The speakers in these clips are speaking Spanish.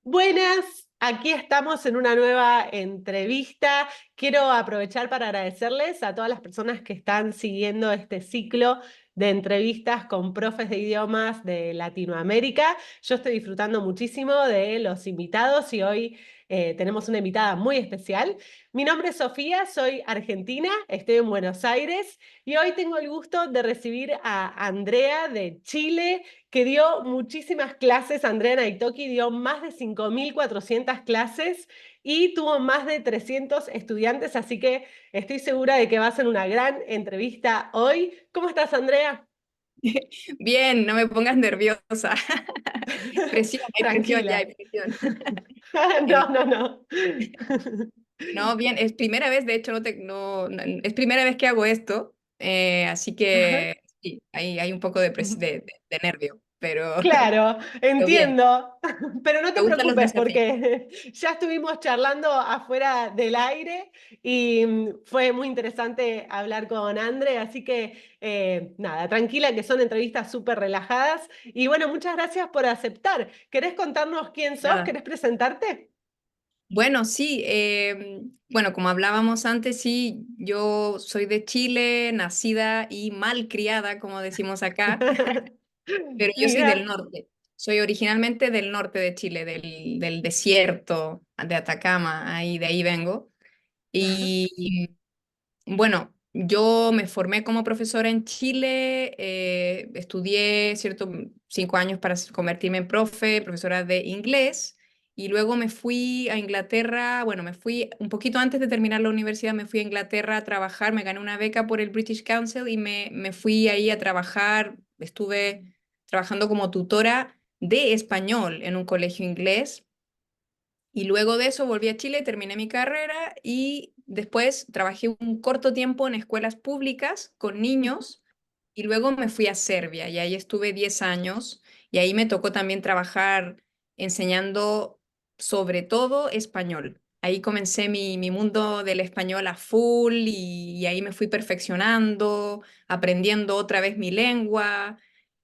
Buenas, aquí estamos en una nueva entrevista. Quiero aprovechar para agradecerles a todas las personas que están siguiendo este ciclo de entrevistas con profes de idiomas de Latinoamérica. Yo estoy disfrutando muchísimo de los invitados y hoy tenemos una invitada muy especial. Mi nombre es Sofía, soy argentina, estoy en Buenos Aires y hoy tengo el gusto de recibir a Andrea de Chile, que dio muchísimas clases. Andrea Naitoki dio más de 5.400 clases y tuvo más de 300 estudiantes, así que estoy segura de que va a ser una gran entrevista hoy. ¿Cómo estás, Andrea? Bien, no me pongas nerviosa. Presión, hay presión, ya hay Tranquila. presión. Eh, No, no, no. no, bien, es primera vez, de hecho, es primera vez que hago esto, así Ajá. que sí, hay un poco de nervio, pero, Claro, pero bien, entiendo, pero no me te gustan los preocupes desafíos. porque ya estuvimos charlando afuera del aire y fue muy interesante hablar con André, así que nada, tranquila que son entrevistas súper relajadas y bueno, muchas gracias por aceptar. ¿Querés contarnos quién sos? Nada. ¿Querés presentarte? Bueno, sí, bueno, como hablábamos antes, sí, yo soy de Chile, nacida y mal criada, como decimos acá. Pero yo soy del Mira. norte. Soy originalmente del norte de Chile, del desierto de Atacama, de ahí vengo. Ajá, Y bueno, yo me formé como profesora en Chile, estudié, cierto, 5 años para convertirme en profesora de inglés, y luego me fui a Inglaterra, bueno, me fui un poquito antes de terminar la universidad, me fui a Inglaterra a trabajar, me gané una beca por el British Council y me fui ahí a trabajar, estuve trabajando como tutora de español en un colegio inglés. Y luego de eso volví a Chile, terminé mi carrera y después trabajé un corto tiempo en escuelas públicas con ujú, niños y luego me fui a Serbia y ahí estuve 10 años y ahí me tocó también trabajar enseñando sobre todo español. Ahí comencé mi mundo del español a full y ahí me fui perfeccionando, aprendiendo otra vez mi lengua.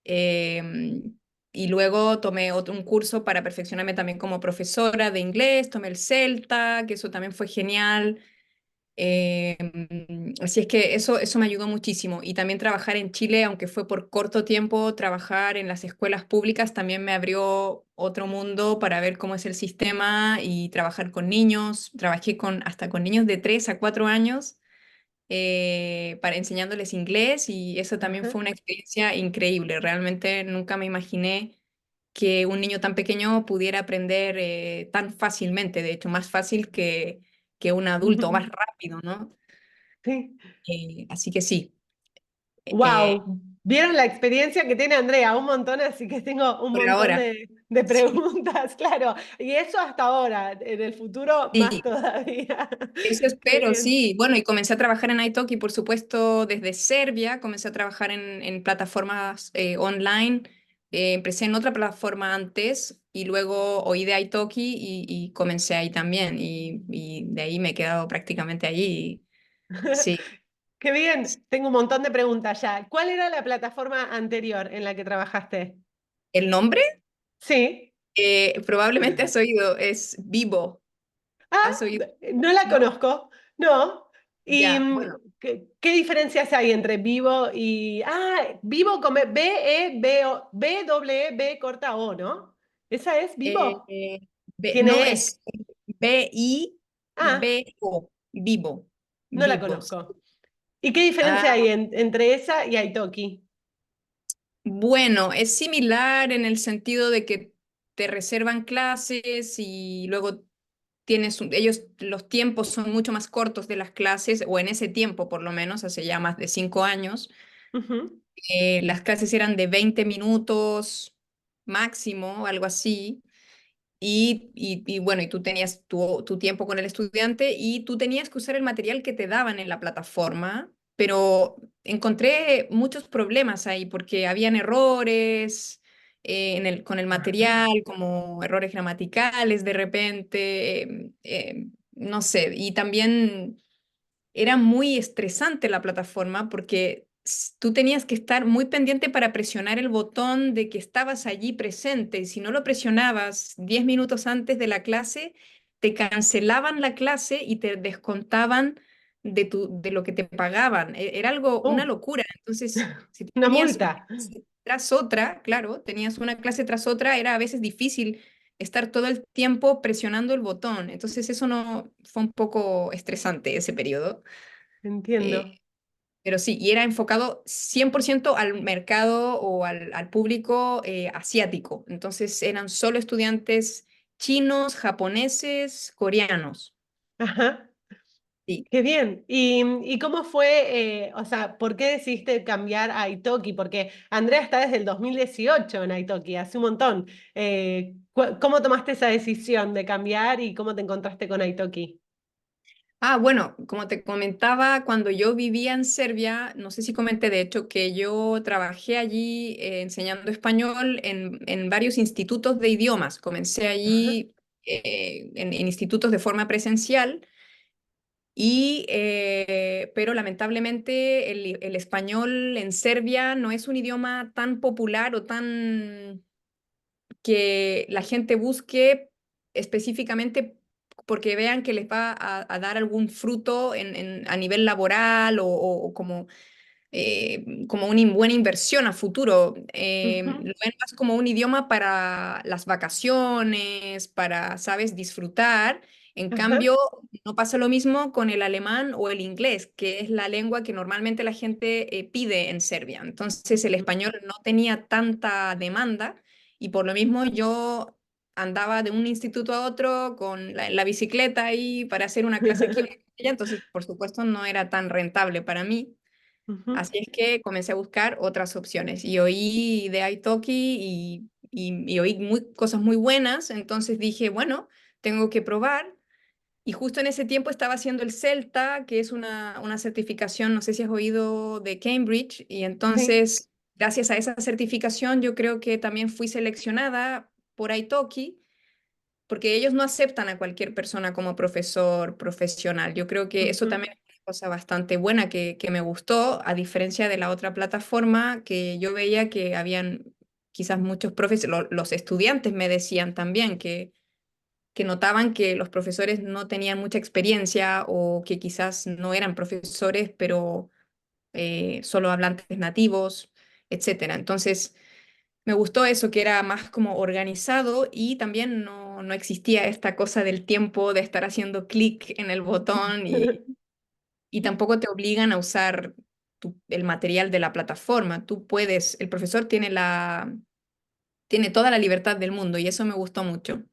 em, y luego tomé un curso para perfeccionarme también como profesora de inglés, tomé el Celta, que eso también fue genial. Así es que eso me ayudó muchísimo. Y también trabajar en Chile, aunque fue por corto tiempo, trabajar en las escuelas públicas también me abrió otro mundo para ver cómo es el sistema y trabajar con niños. Trabajé hasta con niños de 3 a 4 años para enseñándoles inglés y eso también ajá. fue una experiencia increíble. Realmente nunca me imaginé que un niño tan pequeño pudiera aprender tan fácilmente, de hecho, más fácil que un adulto, más rápido, ¿no? Sí. Así que sí, eh, Wow, vieron la experiencia que tiene Andrea, un montón, así que tengo un por montón ahora. de Sí, preguntas, claro. Y eso hasta ahora, en el futuro más sí, todavía. eso Qué espero, bien. sí. Bueno, y comencé a trabajar en italki, por supuesto, desde Serbia, comencé a trabajar en plataformas online. Empecé en otra plataforma antes y luego oí de italki y comencé ahí también. Y de ahí me he quedado prácticamente allí. Sí. Qué bien, tengo un montón de preguntas ya. ¿Cuál era la plataforma anterior en la que trabajaste? ¿El nombre? Sí. Probablemente has oído, es Vivo. Ah, ¿Has oído? no la ¿No? conozco. No. ¿Y Ya, bueno. qué diferencias hay entre vivo y... Ah, vivo con B, doble E, B corta O, ¿no? ¿Esa es vivo? No Tiene E. es Ah, Bibo, Vivo, no la Vivos. conozco. ¿Y qué diferencia hay entre esa y Italki? Bueno, es similar en el sentido de que te reservan clases y luego ellos, los tiempos son mucho más cortos de las clases, o en ese tiempo por lo menos, hace ya más de 5 años. Ujú. Las clases eran de 20 minutos máximo, algo así. Y bueno, y tú tenías tu tiempo con el estudiante y tú tenías que usar el material que te daban en la plataforma, pero encontré muchos problemas ahí porque habían errores con el material, como errores gramaticales de repente, no sé, y también era muy estresante la plataforma porque tú tenías que estar muy pendiente para presionar el botón de que estabas allí presente. Y si no lo presionabas 10 minutos antes de la clase, te cancelaban la clase y te descontaban de lo que te pagaban. Era algo, una Uh, locura. Entonces, si tú una tenías una multa. clase tras otra, claro, tenías una clase tras otra, era a veces difícil estar todo el tiempo presionando el botón. Entonces, eso no fue un poco estresante ese periodo. Eh, Entiendo. pero sí, y era enfocado 100% al mercado o al público asiático. Entonces eran solo estudiantes chinos, japoneses, coreanos. Ajá. Sí. Qué bien. ¿Y cómo fue, o sea, por qué decidiste cambiar a Italki? Porque Andrea está desde el 2018 en Italki, hace un montón. ¿Cómo tomaste esa decisión de cambiar y cómo te encontraste con Italki? Ah, bueno, como te comentaba, cuando yo vivía en Serbia, no sé si comenté de hecho que yo trabajé allí enseñando español en varios institutos de idiomas. Comencé Ajá, allí en institutos de forma presencial. Pero lamentablemente el español en Serbia no es un idioma tan popular o tan que la gente busque específicamente porque vean que les va a dar algún fruto a nivel laboral o como una buena inversión a futuro. ujú, Lo ven más como un idioma para las vacaciones, para, ¿sabes?, disfrutar. En ajá, cambio, no pasa lo mismo con el alemán o el inglés, que es la lengua que normalmente la gente pide en Serbia. Entonces, el ujú. español no tenía tanta demanda y por lo mismo yo andaba de un instituto a otro con la bicicleta ahí para hacer una clase aquí, una clase allá. Entonces, por supuesto, no era tan rentable para mí. Ujú. Así es que comencé a buscar otras opciones y oí de Italki y oí cosas muy buenas, entonces dije, bueno, tengo que probar. Y justo en ese tiempo estaba haciendo el CELTA, que es una certificación, no sé si has oído de Cambridge, y Sí. entonces, gracias a esa certificación, yo creo que también fui seleccionada por Italki, porque ellos no aceptan a cualquier persona como profesor profesional. Yo creo que eso Ujú. también es una cosa bastante buena que me gustó, a diferencia de la otra plataforma que yo veía que habían quizás muchos profes, los estudiantes me decían también que notaban que los profesores no tenían mucha experiencia o que quizás no eran profesores, pero solo hablantes nativos, etcétera. Entonces, me gustó eso, que era más como organizado y también no existía esta cosa del tiempo de estar haciendo clic en el botón y tampoco te obligan a usar el material de la plataforma. Tú puedes, el profesor tiene toda la libertad del mundo y eso me gustó mucho.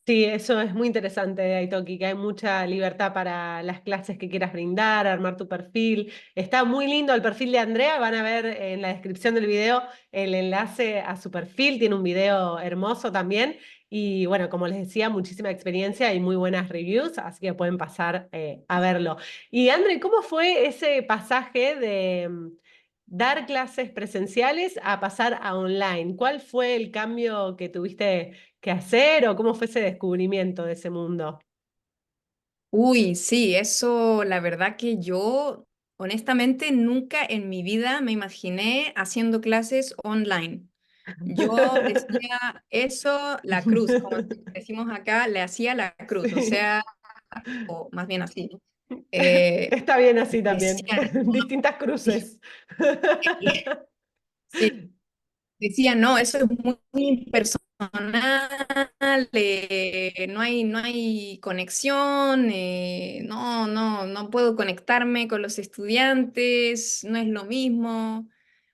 Sí, eso es muy interesante de Italki, que hay mucha libertad para las clases que quieras brindar, armar tu perfil. Está muy lindo el perfil de Andrea, van a ver en la descripción del video el enlace a su perfil, tiene un video hermoso también. Y bueno, como les decía, muchísima experiencia y muy buenas reviews, así que pueden pasar a verlo. Y Andre, ¿cómo fue ese pasaje de dar clases presenciales a pasar a online? ¿Cuál fue el cambio que tuviste que hacer o cómo fue ese descubrimiento de ese mundo? Uy, sí, eso, la verdad que yo, honestamente, nunca en mi vida me imaginé haciendo clases online. Yo decía eso, la cruz, como decimos acá, le hacía la cruz, o Sí, sea, o más bien así, ¿no? Eh, está bien así también, decía, distintas sí, cruces. sí, decía, no, eso es muy impersonal, no hay conexión, no puedo conectarme con los estudiantes, no es lo mismo.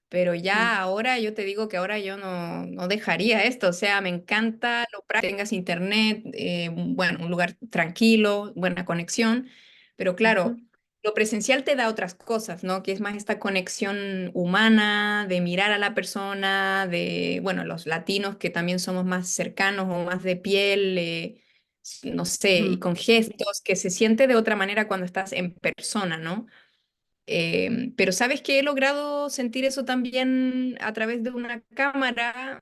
Pero ya ahora yo te digo que ahora yo no dejaría esto, o sea, me encanta lo práctico, que tengas internet, bueno, un lugar tranquilo, buena conexión, pero claro, Ujú, lo presencial te da otras cosas, ¿no? Que es más esta conexión humana, de mirar a la persona, de, bueno, los latinos que también somos más cercanos o más de piel, no sé, y ujú. con gestos, que se siente de otra manera cuando estás en persona, ¿no? Pero sabes que he logrado sentir eso también a través de una cámara.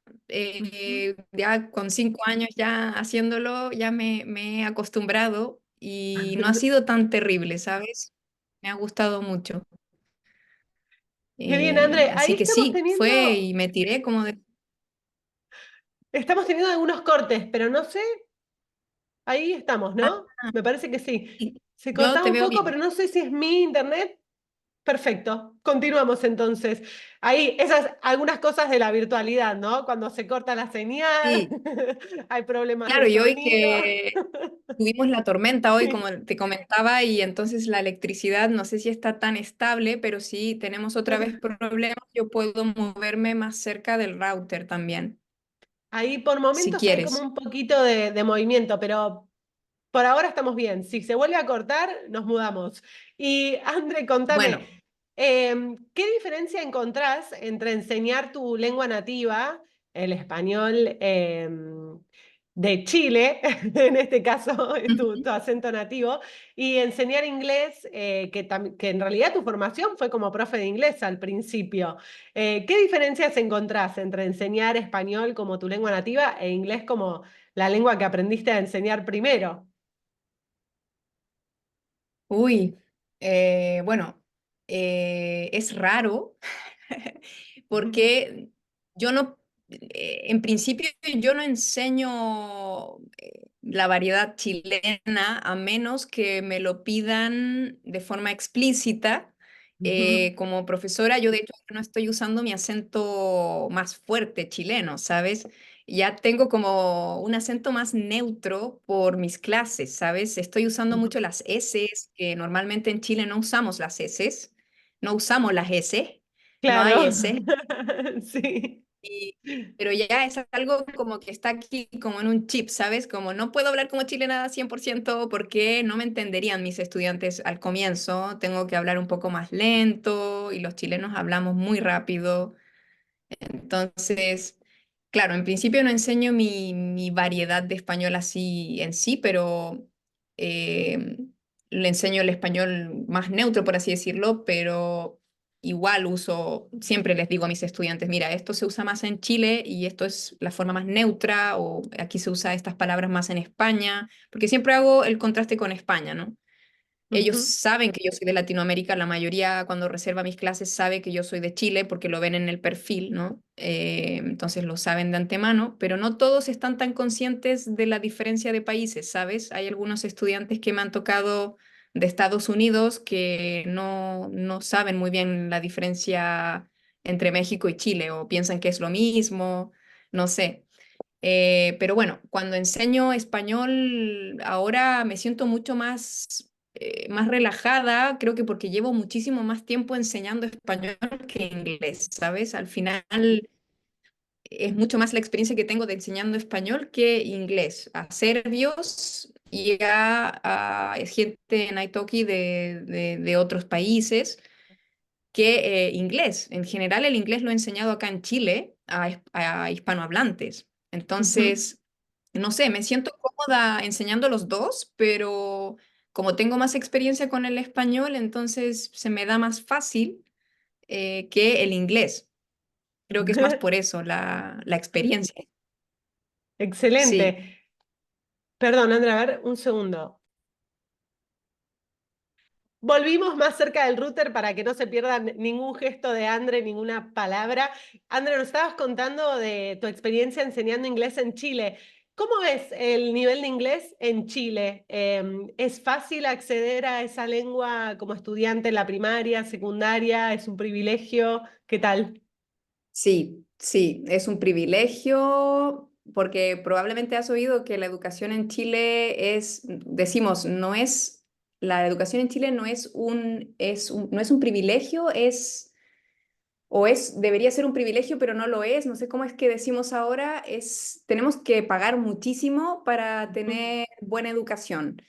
Ujú. Ya con 5 años ya haciéndolo, ya me he acostumbrado y no ha sido tan terrible, ¿sabes? Me ha gustado mucho. Qué bien, André. Ahí Así que sí, fue y me tiré como de... estamos teniendo algunos cortes, pero no sé, ahí estamos, Ah, ¿no? Me parece que sí. sí, Se yo cortaba te un veo poco, bien. pero no sé si es mi internet. Perfecto, continuamos entonces. Ahí, esas algunas cosas de la virtualidad, ¿no? Cuando se corta la señal, Sí, hay problemas de claro, y hoy sonido. que tuvimos la tormenta hoy, como te comentaba, y entonces la electricidad no sé si está tan estable, pero si tenemos otra vez problemas, yo puedo moverme más cerca del router también, Ahí por si momentos hay como quieres. un poquito de movimiento, pero por ahora estamos bien. Si se vuelve a cortar, nos mudamos. Y André, Bueno, contame, ¿qué diferencia encontrás entre enseñar tu lengua nativa, el español de Chile, en este caso tu acento nativo, y enseñar inglés, que en realidad tu formación fue como profe de inglés al principio? ¿Qué diferencias encontrás entre enseñar español como tu lengua nativa e inglés como la lengua que aprendiste a enseñar primero? uy, bueno, es raro porque yo no, en principio yo no enseño la variedad chilena a menos que me lo pidan de forma explícita. Ujú. Como profesora, yo de hecho no estoy usando mi acento más fuerte chileno, ¿sabes? Ya tengo como un acento más neutro por mis clases, ¿sabes? Estoy usando Ujú. mucho las S, que normalmente en Chile no usamos las S, no usamos las S, no hay Claro, S, sí. y- pero ya es algo como que está aquí como en un chip, ¿sabes? Como no puedo hablar como chilena 100% porque no me entenderían mis estudiantes al comienzo, tengo que hablar un poco más lento y los chilenos hablamos muy rápido. Entonces, claro, en principio no enseño mi variedad de español así en sí, pero eh, le enseño el español más neutro, por así decirlo, pero igual uso, siempre les digo a mis estudiantes, mira, esto se usa más en Chile y esto es la forma más neutra, o aquí se usa estas palabras más en España, porque siempre hago el contraste con España, ¿no? Ellos Ujú. saben que yo soy de Latinoamérica, la mayoría cuando reserva mis clases sabe que yo soy de Chile porque lo ven en el perfil, ¿no? Entonces lo saben de antemano, pero no todos están tan conscientes de la diferencia de países, ¿sabes? Hay algunos estudiantes que me han tocado de Estados Unidos que no saben muy bien la diferencia entre México y Chile o piensan que es lo mismo, no sé. Pero bueno, cuando enseño español ahora me siento mucho más relajada, creo que porque llevo muchísimo más tiempo enseñando español que inglés, ¿sabes? Al final es mucho más la experiencia que tengo de enseñando español que inglés, a serbios y a gente en Italki de otros países que inglés. En general, el inglés lo he enseñado acá en Chile a hispanohablantes. Ujú. Entonces, no sé, me siento cómoda enseñando los dos, pero como tengo más experiencia con el español, entonces se me da más fácil que el inglés. Creo que es más por eso, la experiencia. Excelente. Sí, Perdón, Andrea, a ver, un segundo. Volvimos más cerca del router para que no se pierda ningún gesto de Andre, ninguna palabra. Andre, nos estabas contando de tu experiencia enseñando inglés en Chile. ¿Cómo ves el nivel de inglés en Chile? ¿Es fácil acceder a esa lengua como estudiante en la primaria, secundaria? ¿Es un privilegio? ¿Qué tal? sí, sí, es un privilegio porque probablemente has oído que la educación en Chile es, decimos, no es, la educación en Chile no es un privilegio, debería ser un privilegio, pero no lo es. No sé cómo es que decimos ahora, tenemos que pagar muchísimo para Ujú. tener buena educación.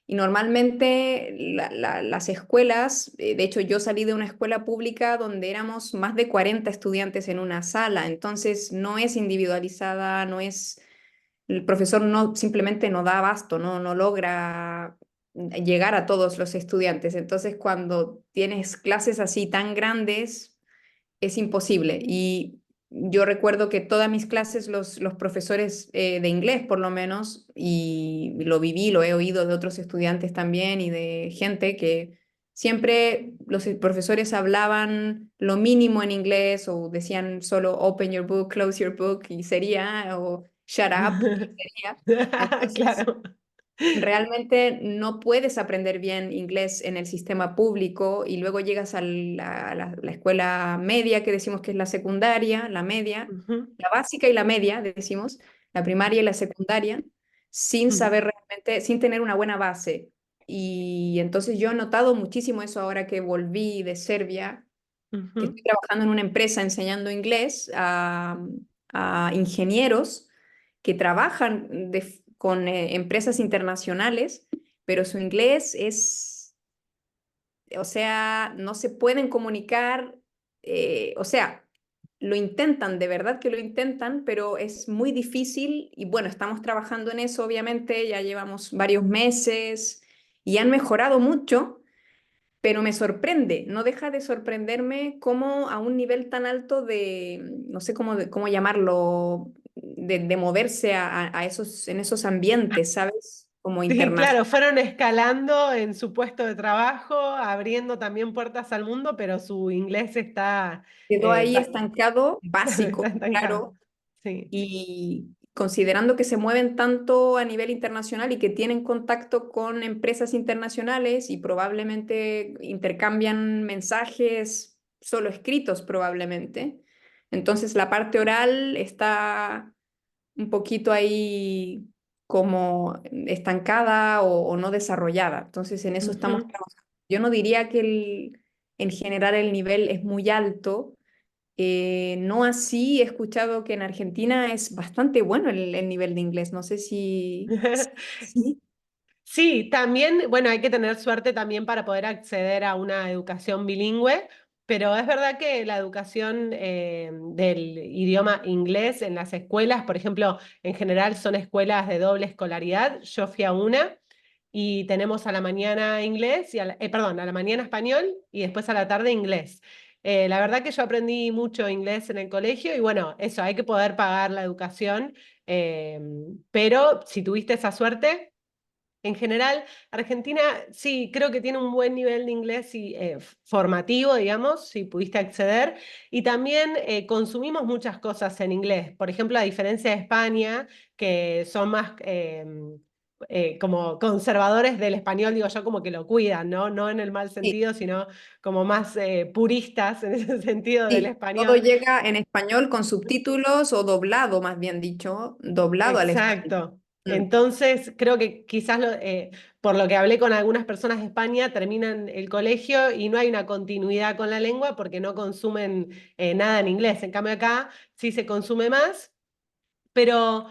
Y normalmente las escuelas, de hecho yo salí de una escuela pública donde éramos más de 40 estudiantes en una sala, entonces no es individualizada, el profesor no simplemente no da abasto, no logra llegar a todos los estudiantes. Entonces cuando tienes clases así tan grandes, es imposible. Y yo recuerdo que todas mis clases, los profesores de inglés por lo menos, y lo viví, lo he oído de otros estudiantes también y de gente que siempre los profesores hablaban lo mínimo en inglés o decían solo open your book, close your book y sería, o shut up y sería. Entonces, Claro. realmente no puedes aprender bien inglés en el sistema público y luego llegas a la escuela media, que decimos que es la secundaria, la media, Ujú, la básica y la media, decimos, la primaria y la secundaria, sin ujú, saber realmente, sin tener una buena base. Y entonces yo he notado muchísimo eso ahora que volví de Serbia, que ujú, estoy trabajando en una empresa enseñando inglés a ingenieros que trabajan con empresas internacionales, pero su inglés es, o sea, no se pueden comunicar, o sea, lo intentan, de verdad que lo intentan, pero es muy difícil y bueno, estamos trabajando en eso, obviamente, ya llevamos varios meses y han mejorado mucho, pero me sorprende, no deja de sorprenderme cómo a un nivel tan alto de, no sé cómo, cómo llamarlo, de moverse en esos ambientes, ¿sabes? Como sí, internacional. claro, fueron escalando en su puesto de trabajo, abriendo también puertas al mundo, pero su inglés está, Quedó eh, ahí ta- estancado, está básico, estancado. claro, Sí. y considerando que se mueven tanto a nivel internacional y que tienen contacto con empresas internacionales y probablemente intercambian mensajes solo escritos probablemente. Entonces la parte oral está un poquito ahí como estancada o no desarrollada. Entonces en eso estamos Ujú. trabajando. Yo no diría que en general el nivel es muy alto, no así he escuchado que en Argentina es bastante bueno el nivel de inglés. No sé si- Sí, también, bueno, hay que tener suerte también para poder acceder a una educación bilingüe, pero es verdad que la educación del idioma inglés en las escuelas, por ejemplo, en general son escuelas de doble escolaridad. Yo fui a una y tenemos a la mañana inglés y perdón, a la mañana español y después a la tarde inglés. La verdad que yo aprendí mucho inglés en el colegio y bueno, eso, hay que poder pagar la educación, eh, pero si tuviste esa suerte. En general, Argentina sí, creo que tiene un buen nivel de inglés y, formativo, digamos, si pudiste acceder. Y también consumimos muchas cosas en inglés. Por ejemplo, a diferencia de España, que son más como conservadores del español, digo yo, como que lo cuidan, ¿no? No en el mal Sí, sentido, sino como más puristas en ese sentido del sí, todo español. llega en español con subtítulos o doblado, más bien dicho, doblado al español. Exacto. Mm, Entonces, creo que quizás por lo que hablé con algunas personas de España, terminan el colegio y no hay una continuidad con la lengua porque no consumen nada en inglés. En cambio, acá sí se consume más, pero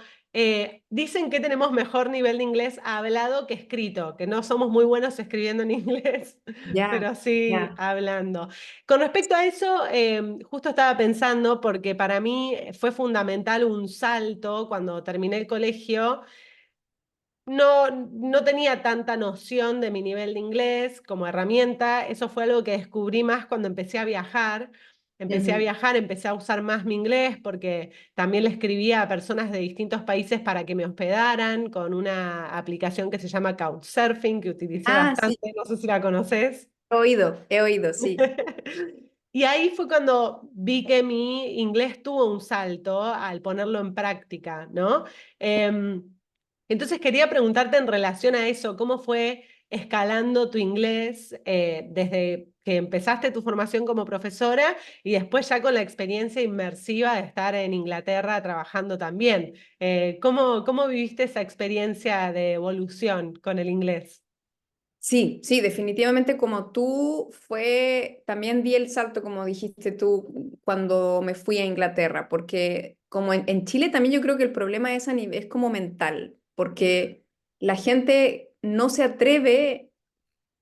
dicen que tenemos mejor nivel de inglés hablado que escrito, que no somos muy buenos escribiendo en inglés, ya, pero sí ya. hablando. Con respecto a eso, justo estaba pensando, porque para mí fue fundamental un salto cuando terminé el colegio. No tenía tanta noción de mi nivel de inglés como herramienta. Eso fue algo que descubrí más cuando empecé a viajar. Empecé a Ujú. viajar, empecé a usar más mi inglés porque también le escribía a personas de distintos países para que me hospedaran con una aplicación que se llama Couchsurfing, que utilicé Ah, sí, bastante, no sé si la conoces. he oído, sí. Y ahí fue cuando vi que mi inglés tuvo un salto al ponerlo en práctica, ¿no? Em, entonces quería preguntarte en relación a eso, ¿cómo fue escalando tu inglés desde que empezaste tu formación como profesora y después ya con la experiencia inmersiva de estar en Inglaterra trabajando también? ¿Cómo viviste esa experiencia de evolución con el inglés? Sí, sí, definitivamente como tú fue, también di el salto, como dijiste tú, cuando me fui a Inglaterra, porque como en Chile también yo creo que el problema es, es como mental, porque la gente no se atreve,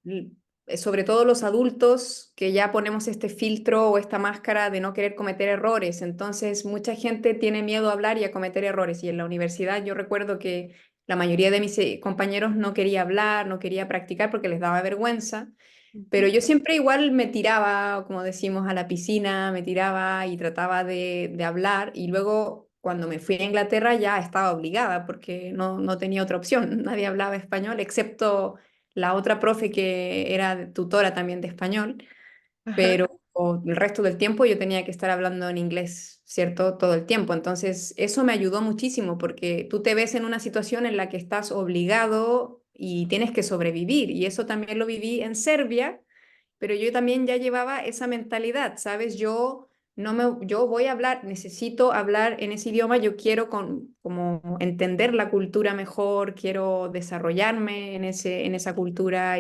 l- sobre todo los adultos, que ya ponemos este filtro o esta máscara de no querer cometer errores. Entonces, mucha gente tiene miedo a hablar y a cometer errores. Y en la universidad yo recuerdo que la mayoría de mis compañeros no quería hablar, no quería practicar porque les daba vergüenza. Pero Ujú. yo siempre igual me tiraba, como decimos, a la piscina, me tiraba y trataba de hablar. Y luego, cuando me fui a Inglaterra, ya estaba obligada porque no tenía otra opción. Nadie hablaba español excepto la otra profe que era tutora también de español, Ajá. pero el resto del tiempo yo tenía que estar hablando en inglés, ¿cierto? Todo el tiempo. Entonces, eso me ayudó muchísimo porque tú te ves en una situación en la que estás obligado y tienes que sobrevivir. Y eso también lo viví en Serbia, pero yo también ya llevaba esa mentalidad, ¿sabes? Yo voy a hablar, necesito hablar en ese idioma, yo quiero como entender la cultura mejor, quiero desarrollarme en esa cultura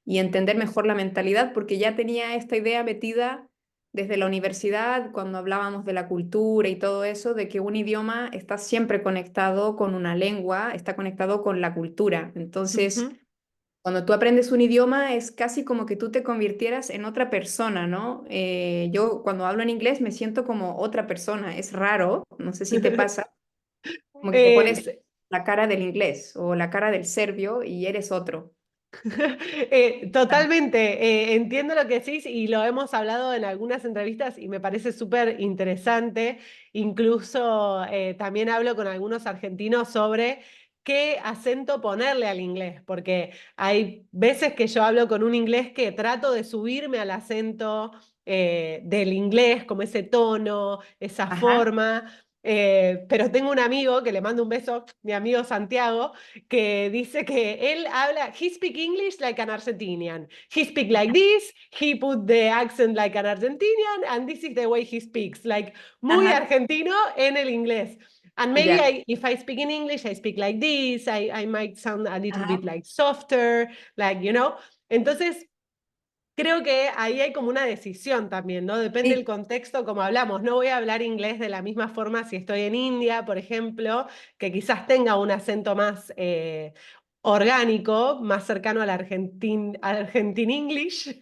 y entender mejor la mentalidad, porque ya tenía esta idea metida desde la universidad, cuando hablábamos de la cultura y todo eso, de que un idioma está siempre conectado con una lengua, está conectado con la cultura. Entonces, Ujú. cuando tú aprendes un idioma es casi como que tú te convirtieras en otra persona, ¿no? Yo cuando hablo en inglés me siento como otra persona, es raro, no sé si te pasa, como que te pones Es- la cara del inglés o la cara del serbio y eres otro. Totalmente, entiendo lo que decís y lo hemos hablado en algunas entrevistas y me parece súper interesante. Incluso también hablo con algunos argentinos sobre qué acento ponerle al inglés, porque hay veces que yo hablo con un inglés que trato de subirme al acento del inglés, como ese tono, esa Ajá, forma. Pero tengo un amigo que le mando un beso, mi amigo Santiago, que dice que él habla, he speak English like an Argentinian. He speak like this, he put the accent like an Argentinian, and this is the way he speaks, like muy ajá, argentino en el inglés. And maybe ya, if I speak in English, I speak like this, I might sound a little bit ajá, like softer, like, you know. Entonces, creo que ahí hay como una decisión también, ¿no? Depende del sí, contexto, como hablamos. No voy a hablar inglés de la misma forma si estoy en India, por ejemplo, que quizás tenga un acento más orgánico, más cercano al Argentine English,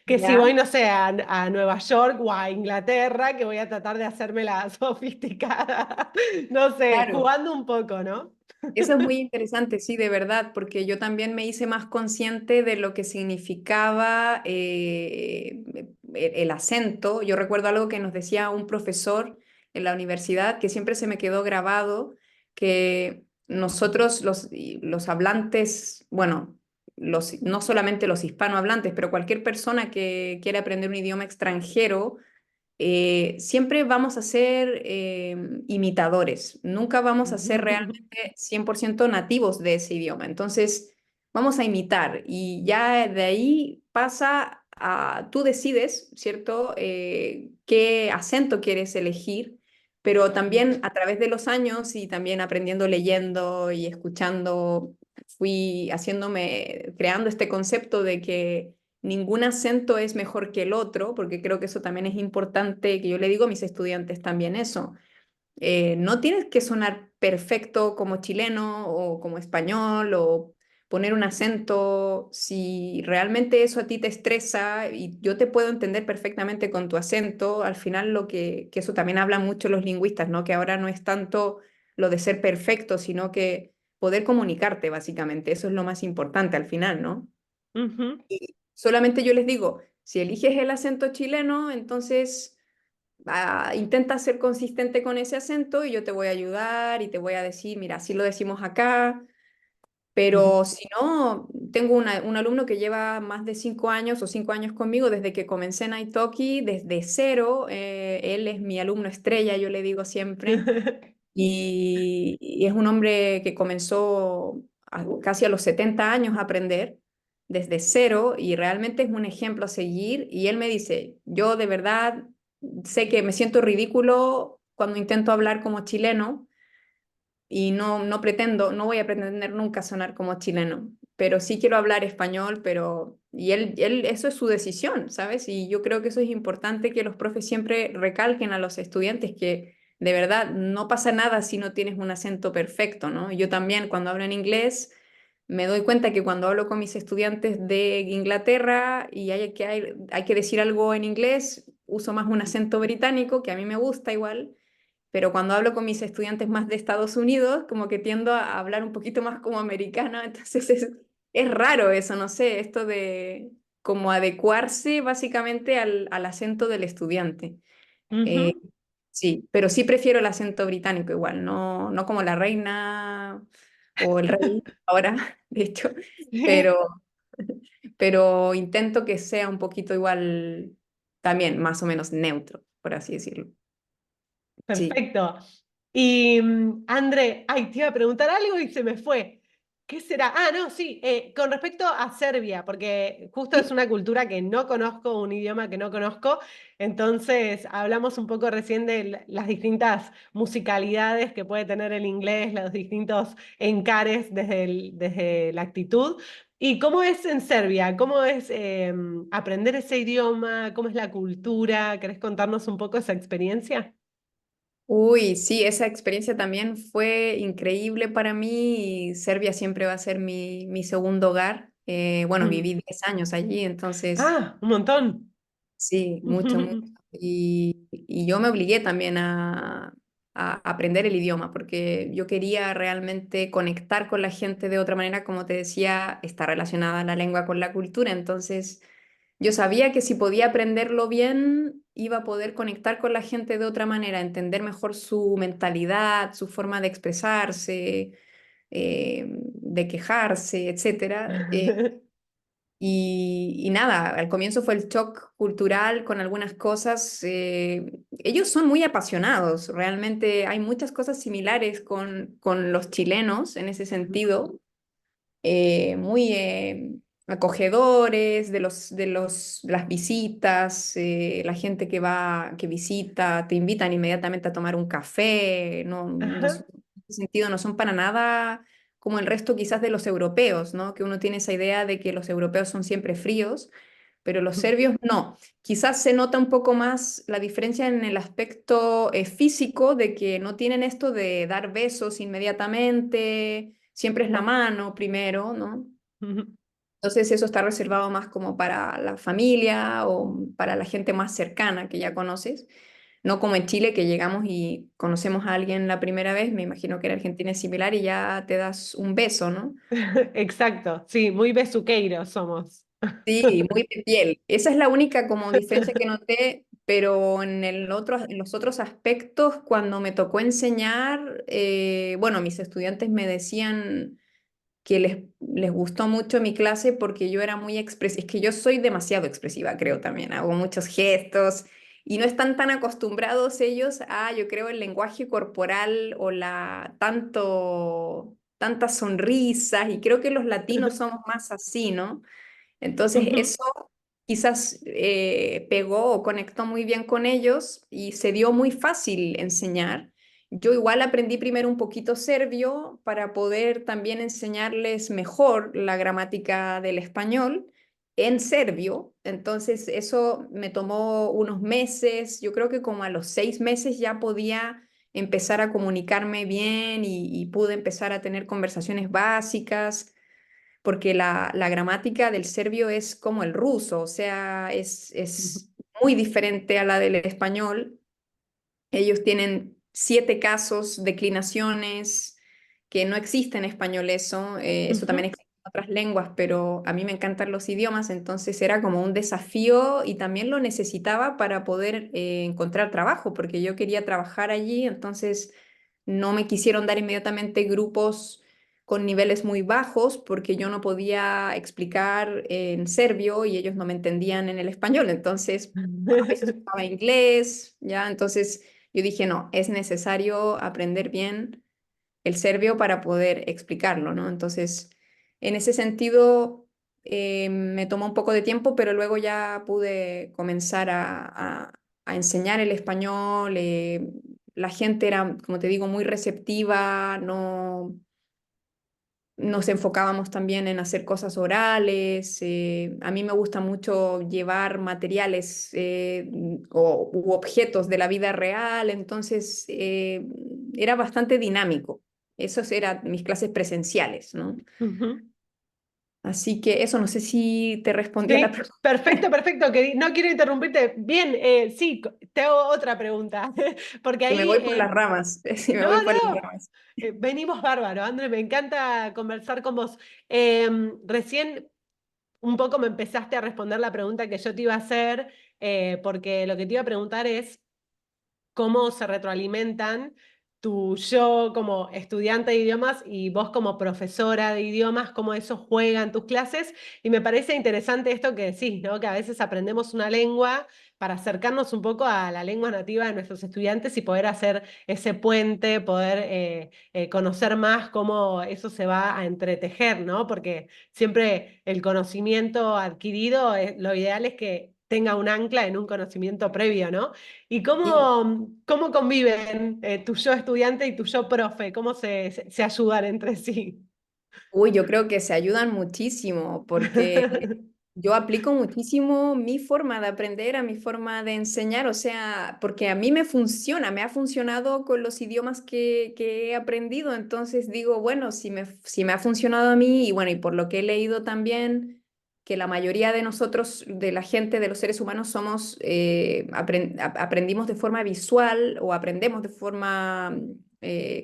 que si voy, ya, no sé, a Nueva York o a Inglaterra, que voy a tratar de hacerme la sofisticada, no sé, claro. jugando un poco, ¿no? Eso es muy interesante, sí, de verdad, porque yo también me hice más consciente de lo que significaba el acento. Yo recuerdo algo que nos decía un profesor en la universidad, que siempre se me quedó grabado, que nosotros los hablantes, bueno, no solamente los hispanohablantes, pero cualquier persona que quiera aprender un idioma extranjero, siempre vamos a ser imitadores, nunca vamos a ser realmente 100% nativos de ese idioma. Entonces, vamos a imitar y ya de ahí pasa a, tú decides, ¿cierto? Qué acento quieres elegir, pero también a través de los años y también aprendiendo, leyendo y escuchando, fui haciéndome, creando este concepto de que ningún acento es mejor que el otro, porque creo que eso también es importante, que yo le digo a mis estudiantes también eso. No tienes que sonar perfecto como chileno o como español o poner un acento. Si realmente eso a ti te estresa y yo te puedo entender perfectamente con tu acento, al final que eso también hablan mucho los lingüistas, ¿no? Que ahora no es tanto lo de ser perfecto, sino que poder comunicarte, básicamente. Eso es lo más importante al final, ¿no? Ujú. Solamente yo les digo, si eliges el acento chileno, entonces intenta ser consistente con ese acento y yo te voy a ayudar y te voy a decir, mira, así lo decimos acá, pero si no, tengo un alumno que lleva más de 5 años o 5 años conmigo desde que comencé en Italki, desde cero, él es mi alumno estrella, yo le digo siempre, y es un hombre que comenzó casi a los 70 años a aprender desde cero y realmente es un ejemplo a seguir. Y él me dice, yo de verdad sé que me siento ridículo cuando intento hablar como chileno y no pretendo, no voy a pretender nunca sonar como chileno, pero sí quiero hablar español, pero... Y eso es su decisión, ¿sabes? Y yo creo que eso es importante que los profes siempre recalquen a los estudiantes que de verdad no pasa nada si no tienes un acento perfecto, ¿no? Yo también cuando hablo en inglés me doy cuenta que cuando hablo con mis estudiantes de Inglaterra y hay que decir algo en inglés, uso más un acento británico, que a mí me gusta igual, pero cuando hablo con mis estudiantes más de Estados Unidos, como que tiendo a hablar un poquito más como americana, entonces es raro eso, no sé, esto de como adecuarse básicamente al acento del estudiante. Eh, sí, pero sí prefiero el acento británico igual, no como la reina, o el rey ahora, de hecho, Sí. pero, pero intento que sea un poquito igual, también más o menos neutro, por así decirlo. Sí. Perfecto. Y André, ay, te iba a preguntar algo y se me fue. ¿Qué será? Ah, no, sí, con respecto a Serbia, porque justo es Sí. una cultura que no conozco, un idioma que no conozco, entonces hablamos un poco recién de las distintas musicalidades que puede tener el inglés, los distintos encares desde la actitud. ¿Y cómo es en Serbia? ¿Cómo es aprender ese idioma? ¿Cómo es la cultura? ¿Querés contarnos un poco esa experiencia? Uy, sí, esa experiencia también fue increíble para mí y Serbia siempre va a ser mi segundo hogar. Bueno, viví 10 años allí, entonces Ah, un montón. sí, mucho, mucho. Y yo me obligué también a aprender el idioma porque yo quería realmente conectar con la gente de otra manera, como te decía, está relacionada la lengua con la cultura, entonces yo sabía que si podía aprenderlo bien, iba a poder conectar con la gente de otra manera, entender mejor su mentalidad, su forma de expresarse, de quejarse, etcétera. Y nada, al comienzo fue el shock cultural con algunas cosas. Ellos son muy apasionados, realmente hay muchas cosas similares con los chilenos en ese sentido, muy acogedores las visitas, la gente que va, que visita, te invitan inmediatamente a tomar un café, Ajá. en ese sentido no son para nada como el resto quizás de los europeos, ¿no? Que uno tiene esa idea de que los europeos son siempre fríos, pero los serbios no. Quizás se nota un poco más la diferencia en el aspecto físico, de que no tienen esto de dar besos inmediatamente, siempre es la mano primero, ¿no? Entonces eso está reservado más como para la familia o para la gente más cercana que ya conoces, no como en Chile que llegamos y conocemos a alguien la primera vez, me imagino que en Argentina es similar y ya te das un beso, ¿no? Exacto, sí, muy besuqueiros somos. Sí, muy de piel. Esa es la única como diferencia que noté, pero en los otros aspectos, cuando me tocó enseñar, bueno, mis estudiantes me decían que les gustó mucho mi clase porque yo era muy expresiva. Es que yo soy demasiado expresiva, creo también. Hago muchos gestos y no están tan acostumbrados ellos a, yo creo, el lenguaje corporal o tantas sonrisas. Y creo que los latinos somos más así, ¿no? Entonces Ujú. eso quizás pegó o conectó muy bien con ellos y se dio muy fácil enseñar. Yo igual aprendí primero un poquito serbio para poder también enseñarles mejor la gramática del español en serbio. Entonces eso me tomó unos meses. Yo creo que como a los 6 meses ya podía empezar a comunicarme bien y pude empezar a tener conversaciones básicas porque la gramática del serbio es como el ruso, o sea, es muy diferente a la del español. Ellos tienen 7 casos, declinaciones, que no existe en español eso. Eso también Ujú. existe en otras lenguas, pero a mí me encantan los idiomas, entonces era como un desafío y también lo necesitaba para poder encontrar trabajo, porque yo quería trabajar allí, entonces no me quisieron dar inmediatamente grupos con niveles muy bajos porque yo no podía explicar en serbio y ellos no me entendían en el español, entonces a veces usaba inglés, ¿ya? Entonces yo dije, no, es necesario aprender bien el serbio para poder explicarlo, ¿no? Entonces, en ese sentido, me tomó un poco de tiempo, pero luego ya pude comenzar a enseñar el español. La gente era, como te digo, muy receptiva, no nos enfocábamos también en hacer cosas orales. A mí me gusta mucho llevar materiales u objetos de la vida real, entonces era bastante dinámico. Esas eran mis clases presenciales, ¿no? Ujú. Así que eso, no sé si te respondí a la Sí, pregunta. perfecto, perfecto. No quiero interrumpirte. Bien, sí, te hago otra pregunta, porque Que me ahí, voy por las ramas, si me no, voy por las no, ramas. venimos bárbaro, André, me encanta conversar con vos. Recién un poco me empezaste a responder la pregunta que yo te iba a hacer, porque lo que te iba a preguntar es cómo se retroalimentan tu yo como estudiante de idiomas y vos como profesora de idiomas, cómo eso juega en tus clases. Y me parece interesante esto que decís, ¿no? Que a veces aprendemos una lengua para acercarnos un poco a la lengua nativa de nuestros estudiantes y poder hacer ese puente, poder conocer más cómo eso se va a entretejer, ¿no? Porque siempre el conocimiento adquirido, lo ideal es que tenga un ancla en un conocimiento previo, ¿no? ¿Y Sí. cómo conviven tu yo estudiante y tu yo profe? ¿Cómo se ayudan entre sí? Uy, yo creo que se ayudan muchísimo porque yo aplico muchísimo mi forma de aprender a mi forma de enseñar, o sea, porque a mí me funciona, me ha funcionado con los idiomas que he aprendido, entonces digo, bueno, si me ha funcionado a mí y bueno, y por lo que he leído también, que la mayoría de nosotros, de la gente, de los seres humanos, somos, aprendimos de forma visual o aprendemos de forma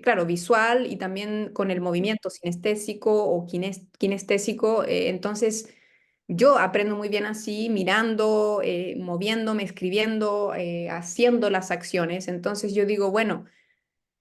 claro, visual y también con el movimiento sinestésico o kinestésico. Entonces, yo aprendo muy bien así, mirando, moviéndome, escribiendo, haciendo las acciones. Entonces, yo digo, bueno,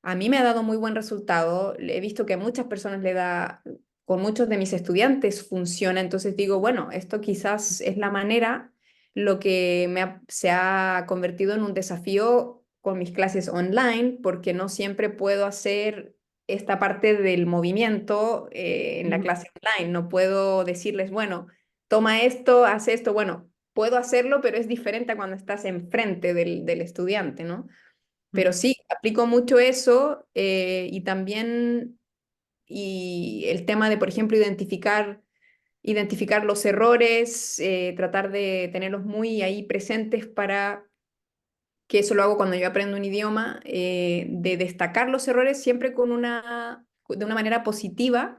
a mí me ha dado muy buen resultado. He visto que a muchas personas le da, con muchos de mis estudiantes funciona. Entonces, digo, bueno, esto quizás es la manera, lo que se ha convertido en un desafío con mis clases online, porque no siempre puedo hacer esta parte del movimiento en la Ujú, clase online. No puedo decirles, bueno, toma esto, haz esto. Bueno, puedo hacerlo, pero es diferente a cuando estás enfrente del estudiante, ¿no? Pero ujú, sí, aplico mucho eso y también y el tema de, por ejemplo, identificar los errores, tratar de tenerlos muy ahí presentes para que eso lo hago cuando yo aprendo un idioma, de destacar los errores siempre de una manera positiva.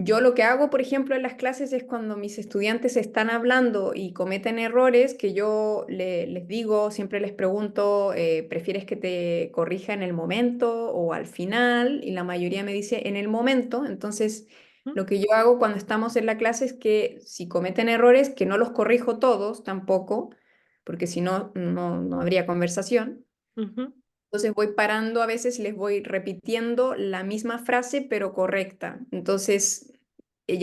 Yo lo que hago, por ejemplo, en las clases es cuando mis estudiantes están hablando y cometen errores, que yo les digo, siempre les pregunto, ¿prefieres que te corrija en el momento o al final? Y la mayoría me dice en el momento. Entonces, ujú, lo que yo hago cuando estamos en la clase es que si cometen errores, que no los corrijo todos tampoco, porque si no, no habría conversación. ujú, Entonces voy parando a veces y les voy repitiendo la misma frase, pero correcta. Entonces,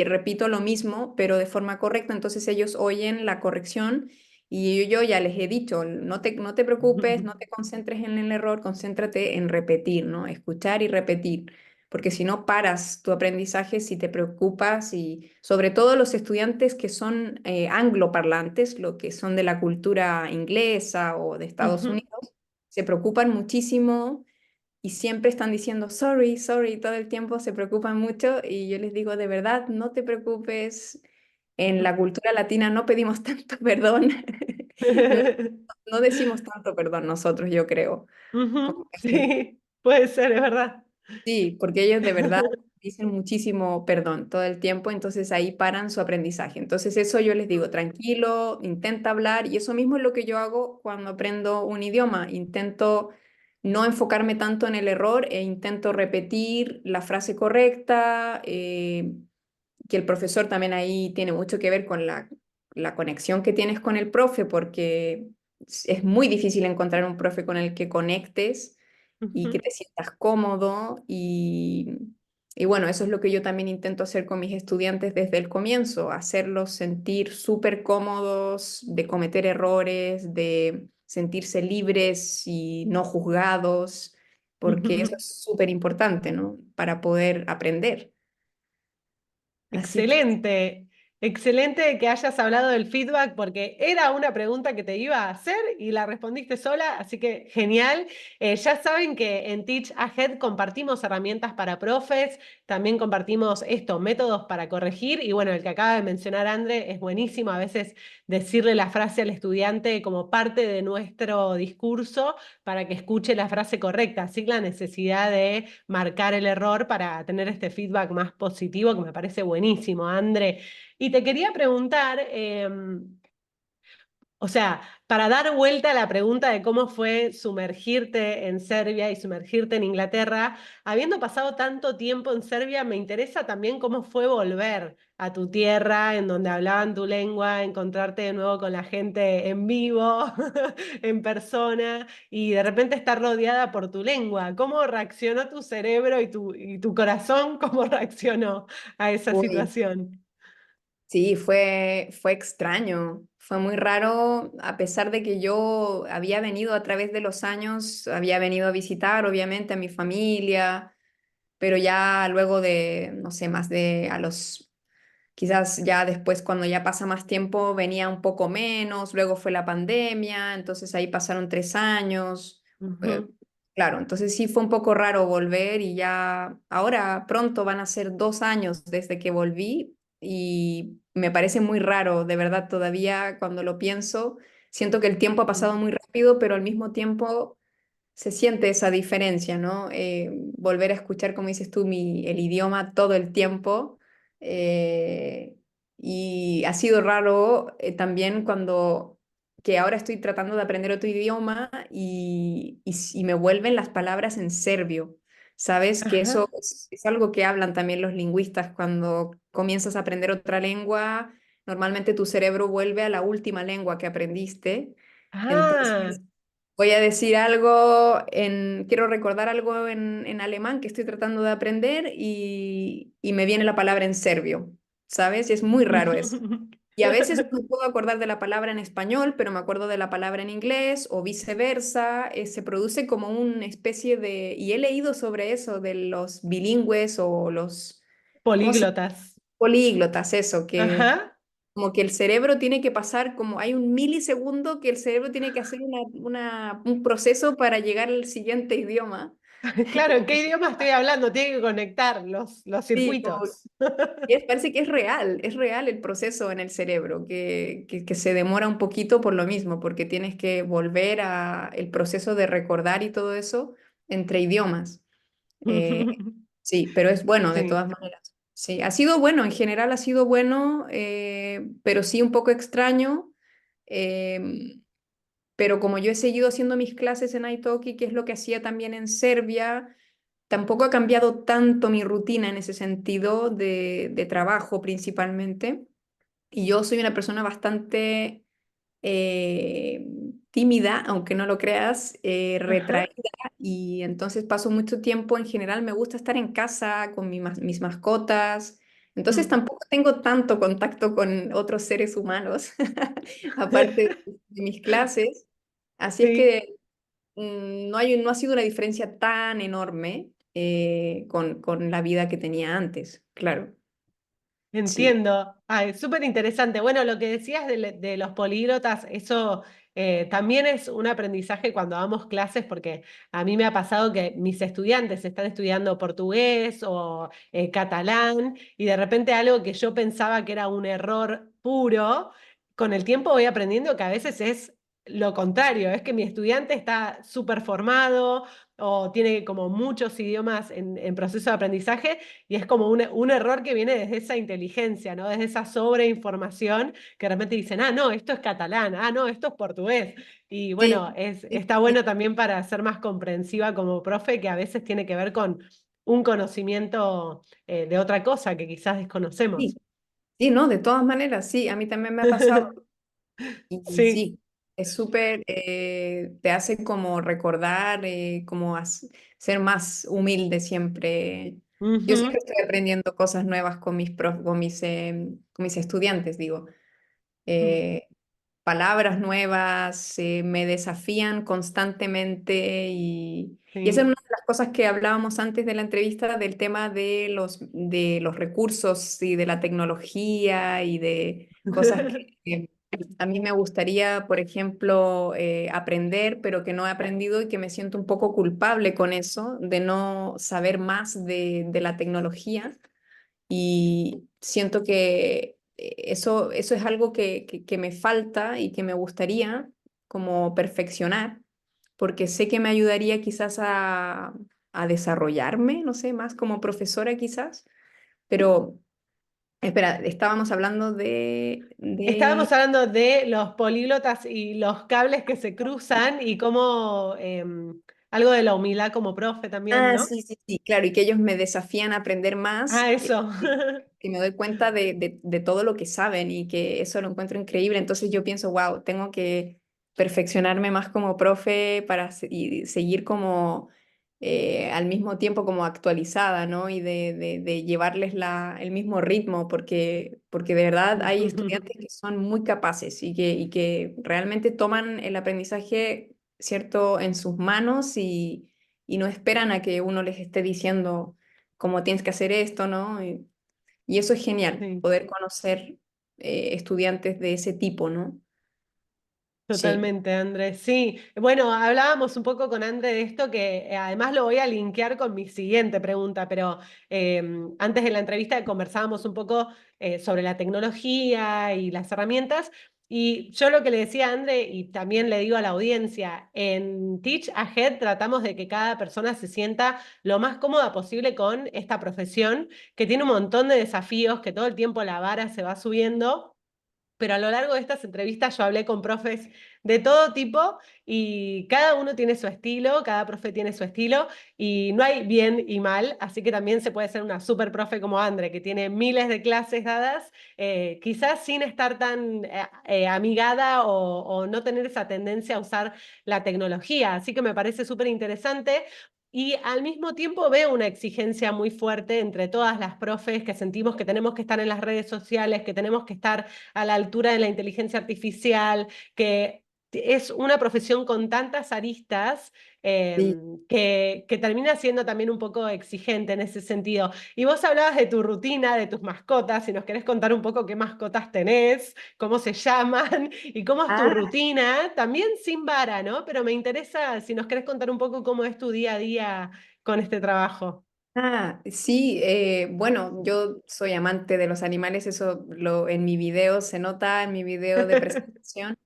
repito lo mismo, pero de forma correcta. Entonces ellos oyen la corrección y yo ya les he dicho, no te preocupes, ujú, no te concentres en el error, concéntrate en repetir, ¿no? Escuchar y repetir. Porque si no paras tu aprendizaje, si te preocupas y sobre todo los estudiantes que son angloparlantes, lo que son de la cultura inglesa o de Estados ujú. Unidos, se preocupan muchísimo y siempre están diciendo sorry, sorry, todo el tiempo se preocupan mucho y yo les digo, de verdad, no te preocupes, en la cultura latina no pedimos tanto perdón, no, no decimos tanto perdón nosotros, yo creo. Como Ujú, que sí, puede ser, es verdad. sí, porque ellos de verdad dicen muchísimo perdón todo el tiempo, entonces ahí paran su aprendizaje. Entonces eso yo les digo, tranquilo, intenta hablar y eso mismo es lo que yo hago cuando aprendo un idioma. Intento no enfocarme tanto en el error e intento repetir la frase correcta, que el profesor también ahí tiene mucho que ver con la conexión que tienes con el profe, porque es muy difícil encontrar un profe con el que conectes y que Ujú, te sientas cómodo y bueno, eso es lo que yo también intento hacer con mis estudiantes desde el comienzo, hacerlos sentir súper cómodos, de cometer errores, de sentirse libres y no juzgados, porque eso ujú. es súper importante, ¿no? Para poder aprender. Así que Excelente, excelente que hayas hablado del feedback porque era una pregunta que te iba a hacer y la respondiste sola, así que genial. Ya saben que en Teach Ahead compartimos herramientas para profes, también compartimos esto, métodos para corregir y bueno, el que acaba de mencionar André es buenísimo, a veces decirle la frase al estudiante como parte de nuestro discurso para que escuche la frase correcta, así la necesidad de marcar el error para tener este feedback más positivo que me parece buenísimo, André. Y te quería preguntar, O sea, para dar vuelta a la pregunta de cómo fue sumergirte en Serbia y sumergirte en Inglaterra, habiendo pasado tanto tiempo en Serbia, me interesa también cómo fue volver a tu tierra, en donde hablaban tu lengua, encontrarte de nuevo con la gente en vivo, en persona, y de repente estar rodeada por tu lengua. ¿Cómo reaccionó tu cerebro y tu corazón? ¿Cómo reaccionó a esa Uy, situación? sí, fue extraño, fue muy raro, a pesar de que yo había venido a través de los años, había venido a visitar obviamente a mi familia, pero ya luego de, no sé, más de a los, quizás ya después cuando ya pasa más tiempo venía un poco menos, luego fue la pandemia, entonces ahí pasaron 3 años. eh, Ujú. claro, entonces sí fue un poco raro volver y ya ahora pronto van a ser 2 años desde que volví y me parece muy raro, de verdad, todavía cuando lo pienso, siento que el tiempo ha pasado muy rápido, pero al mismo tiempo se siente esa diferencia, ¿no? Volver a escuchar, como dices tú, el idioma todo el tiempo. eh, y ha sido raro también cuando, que ahora estoy tratando de aprender otro idioma y me vuelven las palabras en serbio. Sabes que eso Ajá. es algo que hablan también los lingüistas cuando comienzas a aprender otra lengua. Normalmente tu cerebro vuelve a la última lengua que aprendiste. Ah. Entonces, voy a decir algo quiero recordar algo en alemán que estoy tratando de aprender y me viene la palabra en serbio, ¿sabes? Y es muy raro eso. Y a veces no puedo acordar de la palabra en español, pero me acuerdo de la palabra en inglés o viceversa. Se produce como una especie de... Y he leído sobre eso, de los bilingües o los... ¿Cómo se Políglotas. políglotas, eso, que Ajá. como que el cerebro tiene que pasar, como hay un milisegundo que el cerebro tiene que hacer un proceso para llegar al siguiente idioma. Claro, ¿en qué idioma estoy hablando? Tiene que conectar los Sí, como, circuitos. parece que es real el proceso en el cerebro, que se demora un poquito por lo mismo, porque tienes que volver a el proceso de recordar y todo eso entre idiomas. Eh, sí, pero es bueno de Sí. todas maneras. Sí, ha sido bueno, en general ha sido bueno, pero sí un poco extraño. em, pero como yo he seguido haciendo mis clases en Italki, que es lo que hacía también en Serbia, tampoco ha cambiado tanto mi rutina en ese sentido de trabajo principalmente. Y yo soy una persona bastante eh, tímida, aunque no lo creas, Ajá. retraída, y entonces paso mucho tiempo, en general me gusta estar en casa con mis mascotas, entonces Mm. tampoco tengo tanto contacto con otros seres humanos, aparte de mis clases, así es Sí. que no ha sido una diferencia tan enorme con la vida que tenía antes, claro, sí. Entiendo. Ay, súper interesante. Bueno, lo que decías de los políglotas, eso también es un aprendizaje cuando damos clases, porque a mí me ha pasado que mis estudiantes están estudiando portugués o catalán, y de repente algo que yo pensaba que era un error puro, con el tiempo voy aprendiendo que a veces es lo contrario, es que mi estudiante está súper formado o tiene como muchos idiomas en proceso de aprendizaje y es como un error que viene desde esa inteligencia, ¿no? Desde esa sobreinformación que de repente dicen, ah, no, esto es catalán, ah, no, esto es portugués. Y Sí, bueno, sí, está sí, bueno también para ser más comprensiva como profe, que a veces tiene que ver con un conocimiento de otra cosa que quizás desconocemos. sí. Sí, no, de todas maneras, sí, a mí también me ha pasado. Y Sí. sí, es súper, te hace como recordar, como ser más humilde siempre. Yo siempre Ujú. estoy aprendiendo cosas nuevas con mis estudiantes, digo. Eh, Palabras nuevas, me desafían constantemente y esa es Sí. una de las cosas que hablábamos antes de la entrevista del tema de los recursos y de la tecnología y de cosas que a mí me gustaría, por ejemplo, aprender, pero que no he aprendido y que me siento un poco culpable con eso, de no saber más de la tecnología y siento que eso es algo que me falta y que me gustaría como perfeccionar, porque sé que me ayudaría quizás a desarrollarme, no sé, más como profesora quizás, pero Espera, estábamos hablando Estábamos hablando de los políglotas y los cables que se cruzan y cómo algo de la humildad como profe también, Ah, ¿no? sí, sí, sí, claro, y que ellos me desafían a aprender más, Ah, eso. que me doy cuenta de todo lo que saben y que eso lo encuentro increíble. Entonces yo pienso, wow, tengo que perfeccionarme más como profe para y seguir como al mismo tiempo como actualizada, ¿no? Y de llevarles el mismo ritmo, porque de verdad hay estudiantes que son muy capaces y que realmente toman el aprendizaje, ¿cierto?, en sus manos y no esperan a que uno les esté diciendo cómo tienes que hacer esto, ¿no? Y eso es genial, Sí. poder conocer estudiantes de ese tipo, ¿no? Sí. Totalmente, Andrés. Sí, bueno, hablábamos un poco con Andrés de esto que además lo voy a linkear con mi siguiente pregunta, pero antes de la entrevista conversábamos un poco sobre la tecnología y las herramientas y yo lo que le decía a André y también le digo a la audiencia, en Teach Ahead tratamos de que cada persona se sienta lo más cómoda posible con esta profesión que tiene un montón de desafíos, que todo el tiempo la vara se va subiendo. Pero a lo largo de estas entrevistas yo hablé con profes de todo tipo y cada uno tiene su estilo, cada profe tiene su estilo y no hay bien y mal, así que también se puede ser una super profe como Andre, que tiene miles de clases dadas, quizás sin estar tan amigada o no tener esa tendencia a usar la tecnología. Así que me parece súper interesante. Y al mismo tiempo veo una exigencia muy fuerte entre todas las profes que sentimos que tenemos que estar en las redes sociales, que tenemos que estar a la altura de la inteligencia artificial, que es una profesión con tantas aristas Sí. que termina siendo también un poco exigente en ese sentido. Y vos hablabas de tu rutina, de tus mascotas, si nos querés contar un poco qué mascotas tenés, cómo se llaman y cómo es tu Ah, rutina, también sin vara, ¿no? Pero me interesa si nos querés contar un poco cómo es tu día a día con este trabajo. sí, bueno, yo soy amante de los animales, eso en mi video se nota, en mi video de presentación.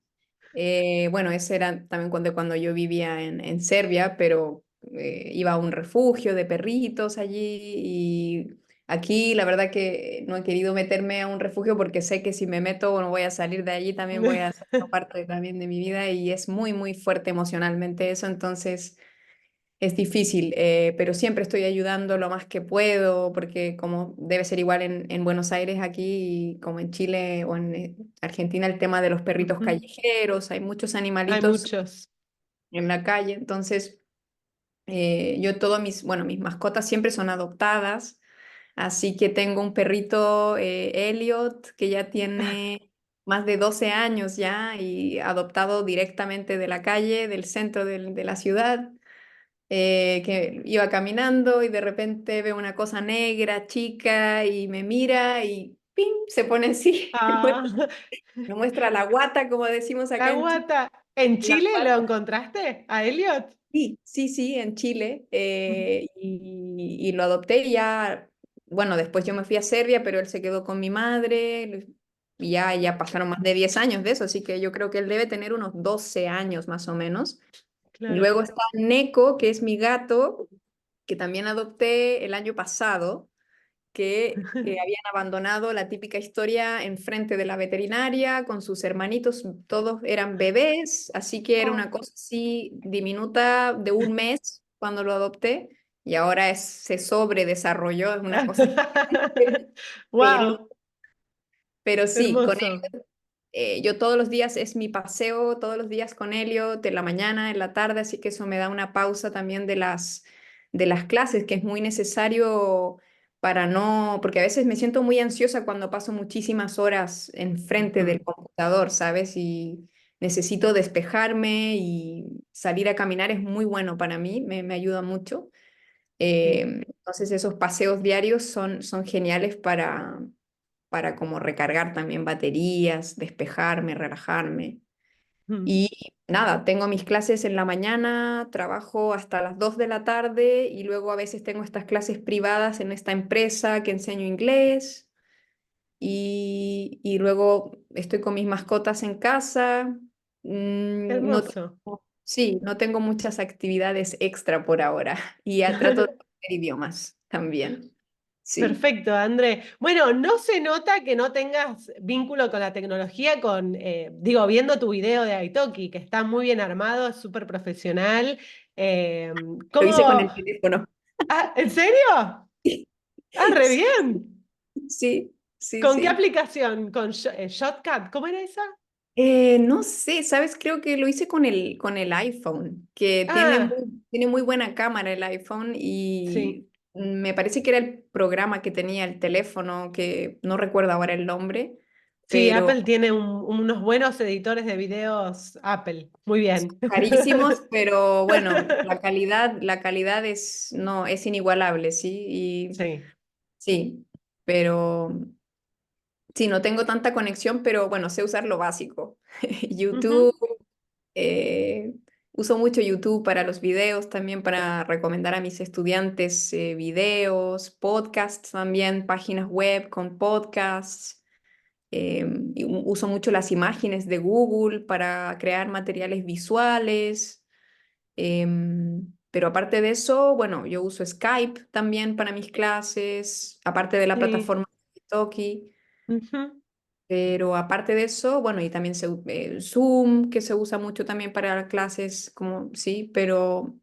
Bueno, ese era también cuando yo vivía en Serbia, pero iba a un refugio de perritos allí y aquí la verdad que no he querido meterme a un refugio porque sé que si me meto no voy a salir de allí, también voy a hacer parte también de mi vida y es muy, muy fuerte emocionalmente eso, entonces es difícil, pero siempre estoy ayudando lo más que puedo porque como debe ser igual en Buenos Aires aquí como en Chile o en Argentina el tema de los perritos Ujú. callejeros, hay muchos Hay animalitos muchos. en la calle, entonces yo todos bueno, mis mascotas siempre son adoptadas, así que tengo un perrito Elliot que ya tiene más de 12 años ya y adoptado directamente de la calle, del centro de la ciudad. Que iba caminando y de repente veo una cosa negra, chica, y me mira y ¡pim! Se pone así, Ah, me muestra la guata, como decimos la acá en Chile. guata. ¿En La Chile lo guata. encontraste a Elliot? Sí, sí, sí, en Chile. Y lo adopté y ya, bueno, después yo me fui a Serbia, pero él se quedó con mi madre y ya pasaron más de 10 años de eso, así que yo creo que él debe tener unos 12 años más o menos. Y Claro. luego está Neko, que es mi gato, que también adopté el año pasado, que habían abandonado la típica historia enfrente de la veterinaria con sus hermanitos, todos eran bebés, así que era una Oh. cosa así diminuta de un mes cuando lo adopté y ahora se sobredesarrolló, es una cosa Wow, pero sí, con hermoso. yo todos los días es mi paseo, todos los días con Elliot, en la mañana, en la tarde, así que eso me da una pausa también de las clases, que es muy necesario para no, porque a veces me siento muy ansiosa cuando paso muchísimas horas enfrente del Ujú, computador, ¿sabes? Y necesito despejarme y salir a caminar es muy bueno para mí, me ayuda mucho. sí. Entonces esos paseos diarios son geniales para como recargar también baterías, despejarme, relajarme. Mm. Y nada, tengo mis clases en la mañana, trabajo hasta las 2 de la tarde y luego a veces tengo estas clases privadas en esta empresa que enseño inglés y luego estoy con mis mascotas en casa. Qué No hermoso. tengo, sí, no tengo muchas actividades extra por ahora y ya trato de aprender idiomas también. Sí. Perfecto, André. Bueno, no se nota que no tengas vínculo con la tecnología, digo, viendo tu video de Italki, que está muy bien armado, es súper profesional. Eh, Lo hice con ¿Cómo? el teléfono. Ah, ¿en serio? Ah, re Sí, bien. sí, sí, ¿Con qué sí. aplicación? ¿Con Shotcut? ¿Cómo era esa? No sé, ¿sabes? Creo que lo hice con el iPhone, que Ah, tiene muy buena cámara el iPhone sí. y me parece que era el programa que tenía el teléfono, que no recuerdo ahora el nombre, Sí, pero Apple tiene unos buenos editores de videos. Apple, muy bien. carísimos, pero bueno, la calidad es, no, es inigualable, ¿sí? Y Sí. sí, pero sí, no tengo tanta conexión, pero bueno, sé usar lo básico. Ujú. YouTube. Eh, Uso mucho YouTube para los videos, también para recomendar a mis estudiantes videos, podcasts también, páginas web con podcasts. Y uso mucho las imágenes de Google para crear materiales visuales. Pero aparte de eso, bueno, yo uso Skype también para mis clases, aparte de la Sí. plataforma de Italki. Ujú. Pero aparte de eso, bueno, y también Zoom, que se usa mucho también para clases, como sí, pero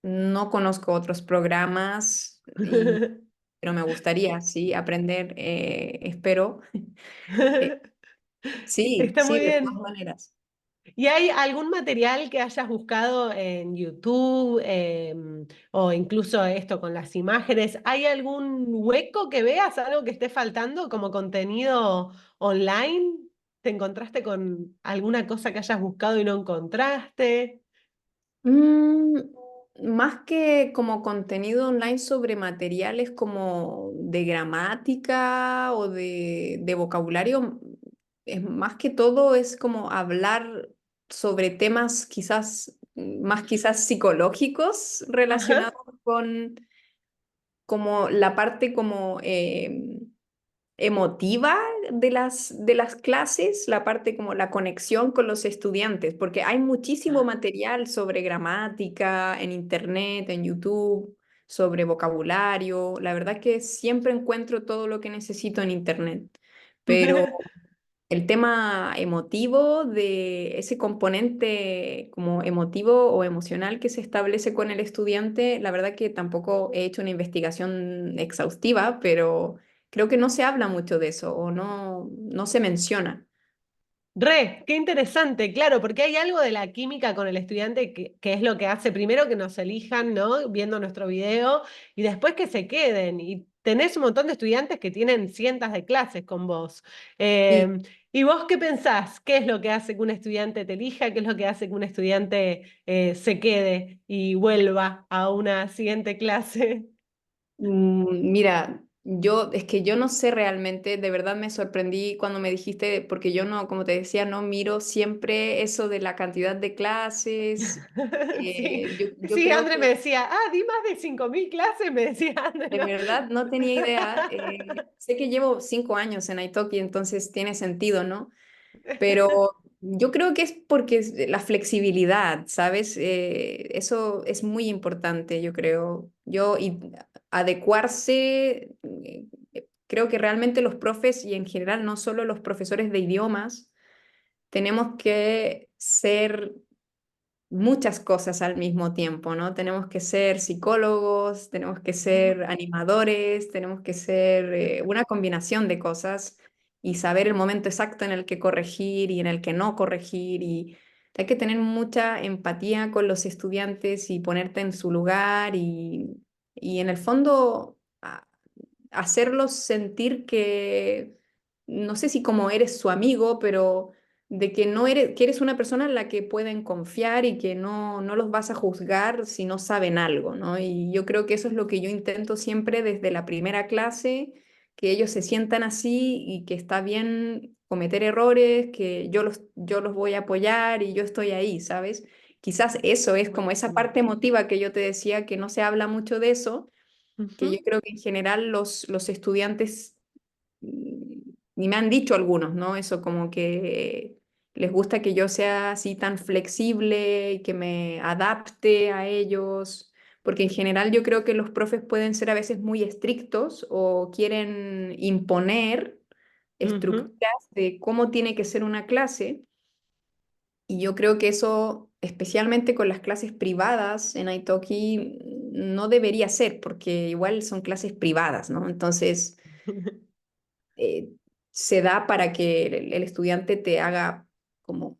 no conozco otros programas, pero me gustaría, sí, aprender, espero. Eh, sí, Está sí, muy de todas bien. maneras. ¿Y hay algún material que hayas buscado en YouTube o incluso esto con las imágenes? ¿Hay algún hueco que veas, algo que esté faltando como contenido online? ¿Te encontraste con alguna cosa que hayas buscado y no encontraste? Mm, Más que como contenido online sobre materiales como de gramática o de vocabulario, es más que todo es como hablar sobre temas quizás más quizás psicológicos Ajá. relacionados con como la parte como emotiva de las clases, la parte como la conexión con los estudiantes, porque hay muchísimo material sobre gramática en internet, en YouTube, sobre vocabulario. La verdad que siempre encuentro todo lo que necesito en internet, pero el tema emotivo de ese componente como emotivo o emocional que se establece con el estudiante, la verdad que tampoco he hecho una investigación exhaustiva, pero creo que no se habla mucho de eso o no se menciona. Qué interesante, claro, porque hay algo de la química con el estudiante que es lo que hace primero que nos elijan, ¿no? Viendo nuestro video y después que se queden. Y tenés un montón de estudiantes que tienen cientos de clases con vos. Sí. ¿Y vos qué pensás? ¿Qué es lo que hace que un estudiante te elija? ¿Qué es lo que hace que un estudiante se quede y vuelva a una siguiente clase? Mira, yo es que yo no sé realmente, de verdad me sorprendí cuando me dijiste, porque yo no, como te decía, no miro siempre eso de la cantidad de clases. Sí, Yo sí, creo André me que decía, di más de 5.000 clases, me decía André, de ¿no? verdad no tenía idea. Sé que llevo 5 años en Italki, entonces tiene sentido, ¿no? Pero yo creo que es porque es la flexibilidad, ¿sabes? Eso es muy importante, yo creo. Y adecuarse, creo que realmente los profes y en general no solo los profesores de idiomas, tenemos que ser muchas cosas al mismo tiempo, ¿no? Tenemos que ser psicólogos, tenemos que ser animadores, tenemos que ser una combinación de cosas y saber el momento exacto en el que corregir y en el que no corregir y hay que tener mucha empatía con los estudiantes y ponerte en su lugar y en el fondo hacerlos sentir que, no sé si como eres su amigo, pero de que no eres, que eres una persona en la que pueden confiar y que no los vas a juzgar si no saben algo, ¿no? Y yo creo que eso es lo que yo intento siempre desde la primera clase, que ellos se sientan así y que está bien cometer errores, que yo los voy a apoyar y yo estoy ahí, ¿sabes? Quizás eso es como esa Buenísimo. parte emotiva que yo te decía, que no se habla mucho de eso, que yo Ujú. creo que en general los estudiantes, y me han dicho algunos, ¿no? Eso como que les gusta que yo sea así tan flexible y que me adapte a ellos, porque en general yo creo que los profes pueden ser a veces muy estrictos o quieren imponer Ujú. estructuras de cómo tiene que ser una clase. Y yo creo que eso, especialmente con las clases privadas en Italki, no debería ser, porque igual son clases privadas, ¿no? Entonces, eh, se da para que el estudiante te haga como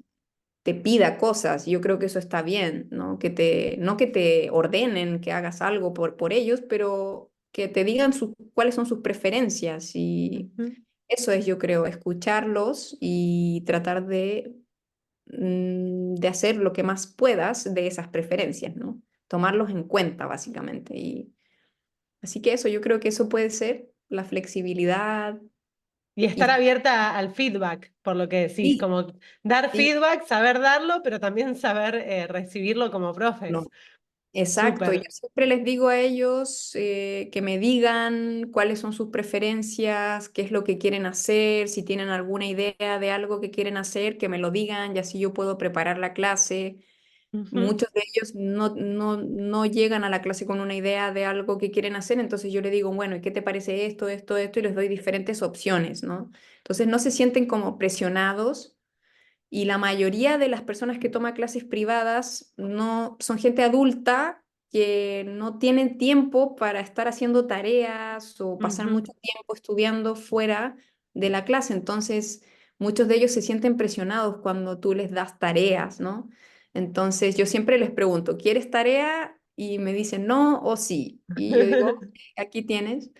te pida cosas. Yo creo que eso está bien, ¿no? No que te ordenen que hagas algo por ellos, pero que te digan cuáles son sus preferencias. Y Ujú. eso es, yo creo, escucharlos y tratar de hacer lo que más puedas de esas preferencias, ¿no? Tomarlos en cuenta, básicamente. Y así que eso, yo creo que eso puede ser la flexibilidad. Y estar Y abierta al feedback, por lo que decís, sí, como dar sí, feedback, saber darlo, pero también saber recibirlo como profes. no. Exacto, yo Súper. siempre les digo a ellos que me digan cuáles son sus preferencias, qué es lo que quieren hacer, si tienen alguna idea de algo que quieren hacer, que me lo digan y así yo puedo preparar la clase. Ujú. Muchos de ellos no llegan a la clase con una idea de algo que quieren hacer, entonces yo les digo, bueno, ¿y qué te parece esto, esto, esto? Y les doy diferentes opciones, ¿no? Entonces no se sienten como presionados y la mayoría de las personas que toman clases privadas no son gente adulta que no tienen tiempo para estar haciendo tareas o pasar Ujú. mucho tiempo estudiando fuera de la clase. Entonces, muchos de ellos se sienten presionados cuando tú les das tareas, ¿no? Entonces, yo siempre les pregunto, ¿quieres tarea? Y me dicen no o sí. Y yo digo, "Ok, aquí tienes."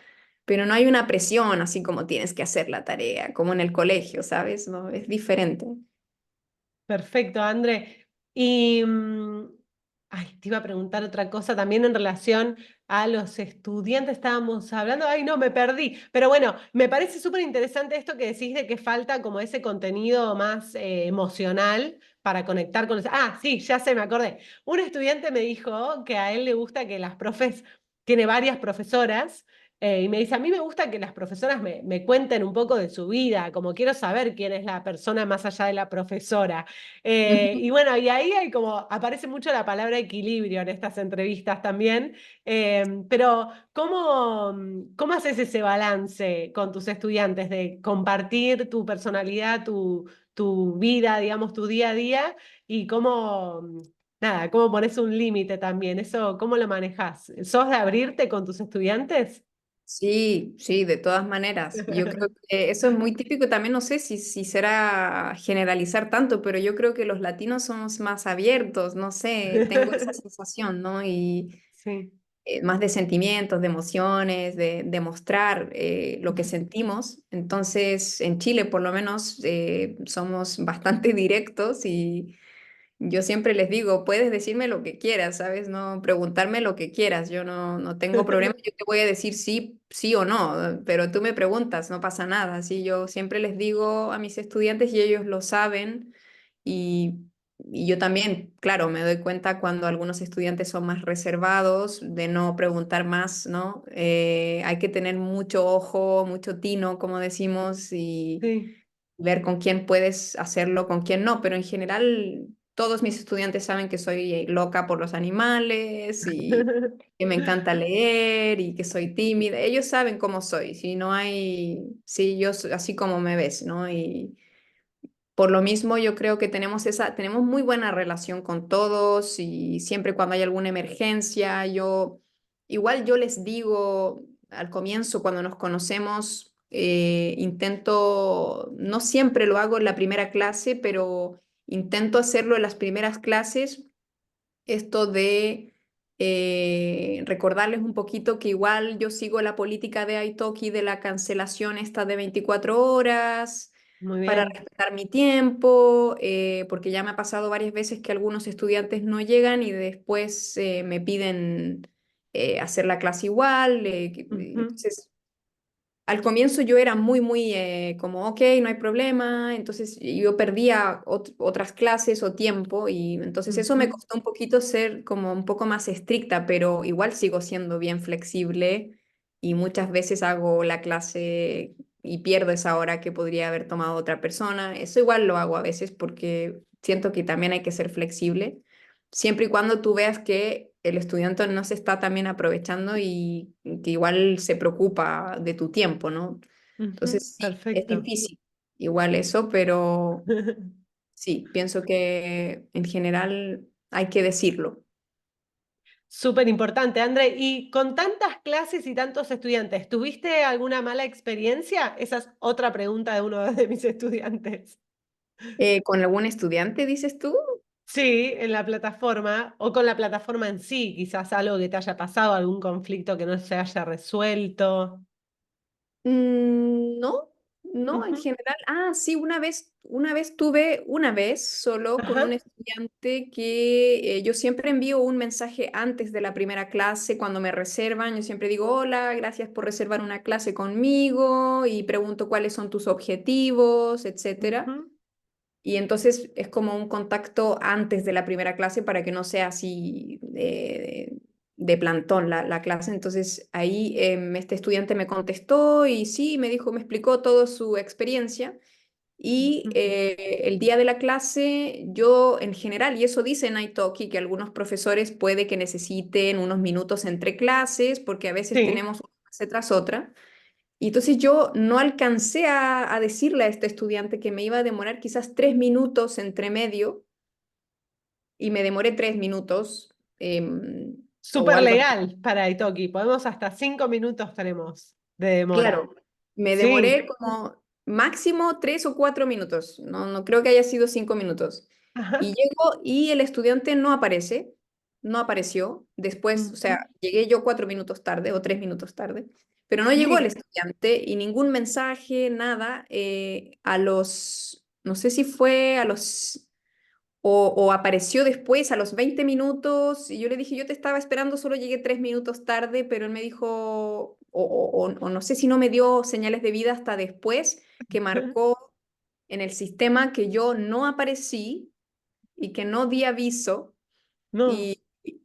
Pero no hay una presión así como tienes que hacer la tarea, como en el colegio, ¿sabes? No, es diferente. Perfecto, André. Y ay, te iba a preguntar otra cosa también en relación a los estudiantes. Estábamos hablando, ay, no, me perdí. Pero bueno, me parece súper interesante esto que decís de que falta como ese contenido más emocional para conectar con los... Ah, sí, ya sé, me acordé. Un estudiante me dijo que a él le gusta que las profes, tiene varias profesoras. Y me dice, a mí me gusta que las profesoras me cuenten un poco de su vida, como quiero saber quién es la persona más allá de la profesora. Y bueno, y ahí hay como, aparece mucho la palabra equilibrio en estas entrevistas también. Pero ¿cómo haces ese balance con tus estudiantes de compartir tu personalidad, tu vida, digamos, tu día a día? Y nada, cómo pones un límite también. Eso, ¿cómo lo manejas? ¿Sos de abrirte con tus estudiantes? Sí, sí, de todas maneras. Yo creo que eso es muy típico. También no sé si será generalizar tanto, pero yo creo que los latinos somos más abiertos, no sé, tengo esa sensación, ¿no? Y Sí. más de sentimientos, de emociones, de mostrar lo que sentimos. Entonces, en Chile por lo menos somos bastante directos y yo siempre les digo, puedes decirme lo que quieras, ¿sabes? No preguntarme lo que quieras. Yo no tengo problema. Yo te voy a decir sí, sí o no, pero tú me preguntas, no pasa nada. Así yo siempre les digo a mis estudiantes y ellos lo saben. Y, y yo también, claro, me doy cuenta cuando algunos estudiantes son más reservados de no preguntar más, ¿no? Hay que tener mucho ojo, mucho tino, como decimos, y Sí. ver con quién puedes hacerlo, con quién no, pero en general todos mis estudiantes saben que soy loca por los animales y que me encanta leer y que soy tímida. Ellos saben cómo soy, si no hay, sí, yo así como me ves, ¿no? Y por lo mismo yo creo que tenemos muy buena relación con todos y siempre cuando hay alguna emergencia, igual yo les digo al comienzo cuando nos conocemos, intento, no siempre lo hago en la primera clase, pero intento hacerlo en las primeras clases, esto de recordarles un poquito que igual yo sigo la política de Italki de la cancelación esta de 24 horas Muy para bien. respetar mi tiempo, porque ya me ha pasado varias veces que algunos estudiantes no llegan y después me piden hacer la clase igual. Ujú. Entonces, al comienzo yo era muy como, ok, no hay problema, entonces yo perdía otras clases o tiempo y entonces eso me Ujú. costó un poquito ser como un poco más estricta, pero igual sigo siendo bien flexible y muchas veces hago la clase y pierdo esa hora que podría haber tomado otra persona. Eso igual lo hago a veces porque siento que también hay que ser flexible, siempre y cuando tú veas que el estudiante no se está también aprovechando y que igual se preocupa de tu tiempo, ¿no? Ujú, Entonces, sí, es perfecto. difícil igual eso, pero sí, pienso que en general hay que decirlo. Súper importante, André. Y con tantas clases y tantos estudiantes, ¿tuviste alguna mala experiencia? Esa es otra pregunta de uno de mis estudiantes. ¿Con algún estudiante, dices tú? Sí, en la plataforma o con la plataforma en sí, quizás algo que te haya pasado, algún conflicto que no se haya resuelto. No, no, en Ujú. general. Ah, sí, una vez tuve, una vez solo con un Ajá. estudiante que yo siempre envío un mensaje antes de la primera clase cuando me reservan. Yo siempre digo, hola, gracias por reservar una clase conmigo y pregunto cuáles son tus objetivos, etcétera. Ujú. Y entonces es como un contacto antes de la primera clase para que no sea así de plantón la clase. Entonces ahí este estudiante me contestó y sí, me dijo, me explicó toda su experiencia. Y Ujú. el día de la clase, yo en general, y eso dice en Italki, que algunos profesores puede que necesiten unos minutos entre clases, porque a veces Sí. tenemos una clase tras otra. Y entonces yo no alcancé a decirle a este estudiante que me iba a demorar quizás 3 minutos entre medio y me demoré 3 minutos o Súper algo así. legal para Italki. Podemos hasta 5 minutos tenemos de demora. Claro, me Sí. demoré como máximo 3 o 4 minutos. No, no creo que haya sido 5 minutos. Y Ajá. llego y el estudiante no aparece, no apareció. Después, o Ujú. sea, llegué yo 4 minutos tarde o 3 minutos tarde, pero no llegó el Sí. estudiante y ningún mensaje, nada. No sé si fue a los o apareció después a los 20 minutos y yo le dije, yo te estaba esperando, solo llegué 3 minutos tarde, pero él me dijo, o no sé si no me dio señales de vida hasta después que marcó en el sistema que yo no aparecí y que no di aviso. No.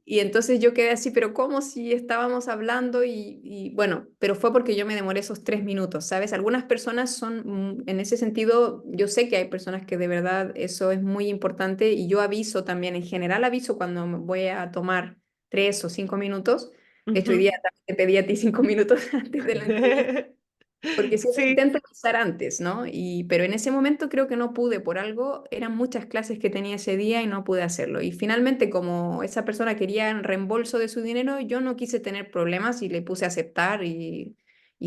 Y entonces yo quedé así, pero ¿cómo si estábamos hablando? Y bueno, pero fue porque yo me demoré esos 3 minutos, ¿sabes? Algunas personas son, en ese sentido, yo sé que hay personas que de verdad eso es muy importante y yo aviso también, en general aviso cuando me voy a tomar 3 o 5 minutos. De hecho, hoy día Ujú. también te pedí a ti 5 minutos antes de la entrevista. Porque siempre Sí. intento empezar antes, ¿no? Pero en ese momento creo que no pude por algo, eran muchas clases que tenía ese día y no pude hacerlo. Y finalmente, como esa persona quería el reembolso de su dinero, yo no quise tener problemas y le puse a aceptar y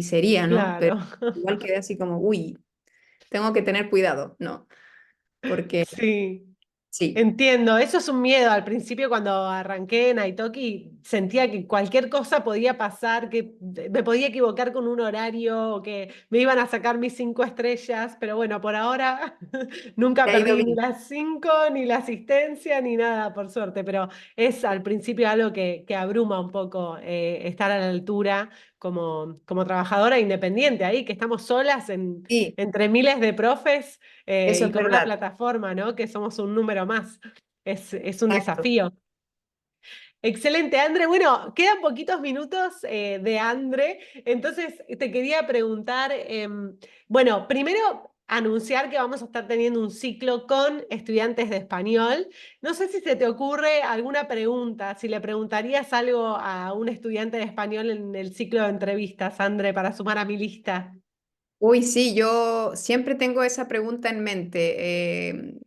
sería, ¿no? Pero Claro. igual quedé así como, uy, tengo que tener cuidado, ¿no? Porque Sí. sí, Entiendo, eso es un miedo. Al principio, cuando arranqué en Italki, sentía que cualquier cosa podía pasar, que me podía equivocar con un horario, o que me iban a sacar mis 5 estrellas, pero bueno, por ahora nunca te ha ido perdí ni bien. las 5, ni la asistencia, ni nada, por suerte, pero es al principio algo que abruma un poco, estar a la altura como trabajadora independiente ahí, que estamos solas Sí, entre miles de profes, eso y es con una verdad. plataforma, ¿no? Que somos un número más. Es un Exacto. desafío. Excelente, André. Bueno, quedan poquitos minutos de André, entonces te quería preguntar, bueno, primero anunciar que vamos a estar teniendo un ciclo con estudiantes de español. No sé si se te ocurre alguna pregunta, si le preguntarías algo a un estudiante de español en el ciclo de entrevistas, André, para sumar a mi lista. Uy, sí, yo siempre tengo esa pregunta en mente.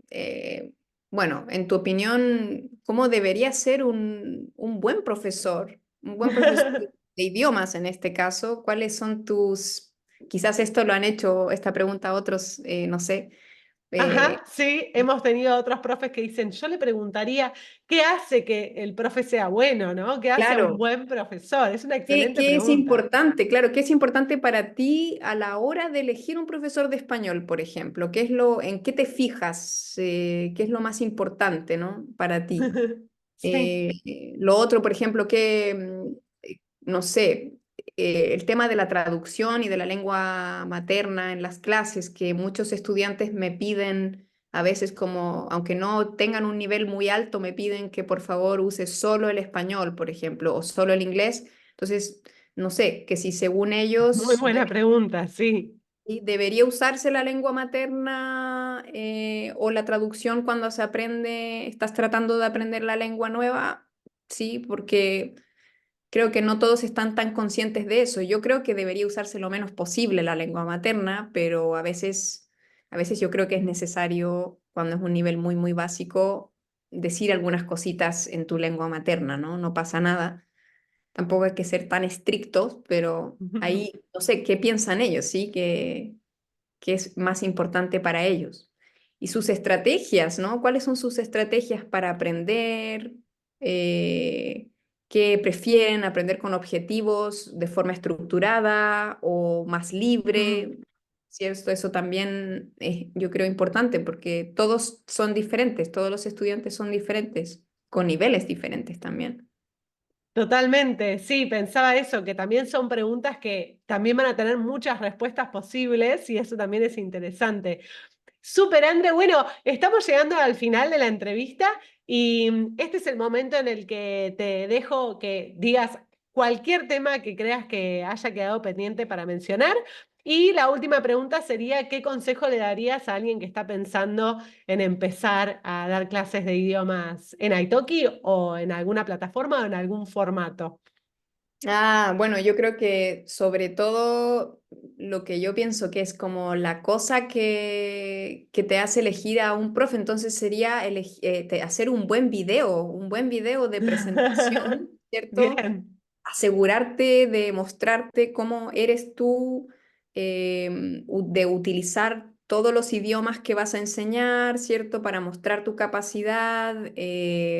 Bueno, en tu opinión, ¿cómo debería ser un buen profesor? Un buen profesor de idiomas en este caso. ¿Cuáles son quizás esto lo han hecho, esta pregunta a otros, no sé. Ajá, eh, sí, hemos tenido otros profes que dicen, yo le preguntaría, ¿qué hace que el profe sea bueno, ¿no? ¿Qué hace a un claro, buen profesor? Es una ¿qué, excelente qué es pregunta. importante? Claro, ¿qué es importante para ti a la hora de elegir un profesor de español, por ejemplo? ¿En qué te fijas? ¿Qué es lo más importante, ¿no? Para ti. Sí, Lo otro, por ejemplo, no sé, el tema de la traducción y de la lengua materna en las clases, que muchos estudiantes me piden, a veces como, aunque no tengan un nivel muy alto, me piden que por favor use solo el español, por ejemplo, o solo el inglés. Entonces, no sé, que si según muy ellos buena pregunta, sí. ¿sí? ¿Debería usarse la lengua materna o la traducción cuando estás tratando de aprender la lengua nueva? ¿sí? Porque creo que no todos están tan conscientes de eso. Yo creo que debería usarse lo menos posible la lengua materna, pero a veces yo creo que es necesario, cuando es un nivel muy, muy básico, decir algunas cositas en tu lengua materna, ¿no? No pasa nada. Tampoco hay que ser tan estrictos, pero ahí no sé qué piensan ellos, ¿sí? Que es más importante para ellos. Y sus estrategias, ¿no? ¿Cuáles son sus estrategias para aprender? Eh, ¿Qué prefieren? ¿Aprender con objetivos de forma estructurada o más libre? ¿Cierto? Eso también es, yo creo, importante porque todos son diferentes, todos los estudiantes son diferentes, con niveles diferentes también. Totalmente, sí, pensaba eso, que también son preguntas que también van a tener muchas respuestas posibles y eso también es interesante. Súper, André. Bueno, estamos llegando al final de la entrevista y este es el momento en el que te dejo que digas cualquier tema que creas que haya quedado pendiente para mencionar. Y la última pregunta sería, ¿qué consejo le darías a alguien que está pensando en empezar a dar clases de idiomas en Italki o en alguna plataforma o en algún formato? Ah, bueno, yo creo que sobre todo lo que yo pienso que es como la cosa que te hace elegir a un profe, entonces sería hacer un buen video de presentación, ¿cierto? Bien. Asegurarte de mostrarte cómo eres tú, de utilizar todos los idiomas que vas a enseñar, ¿cierto? Para mostrar tu capacidad,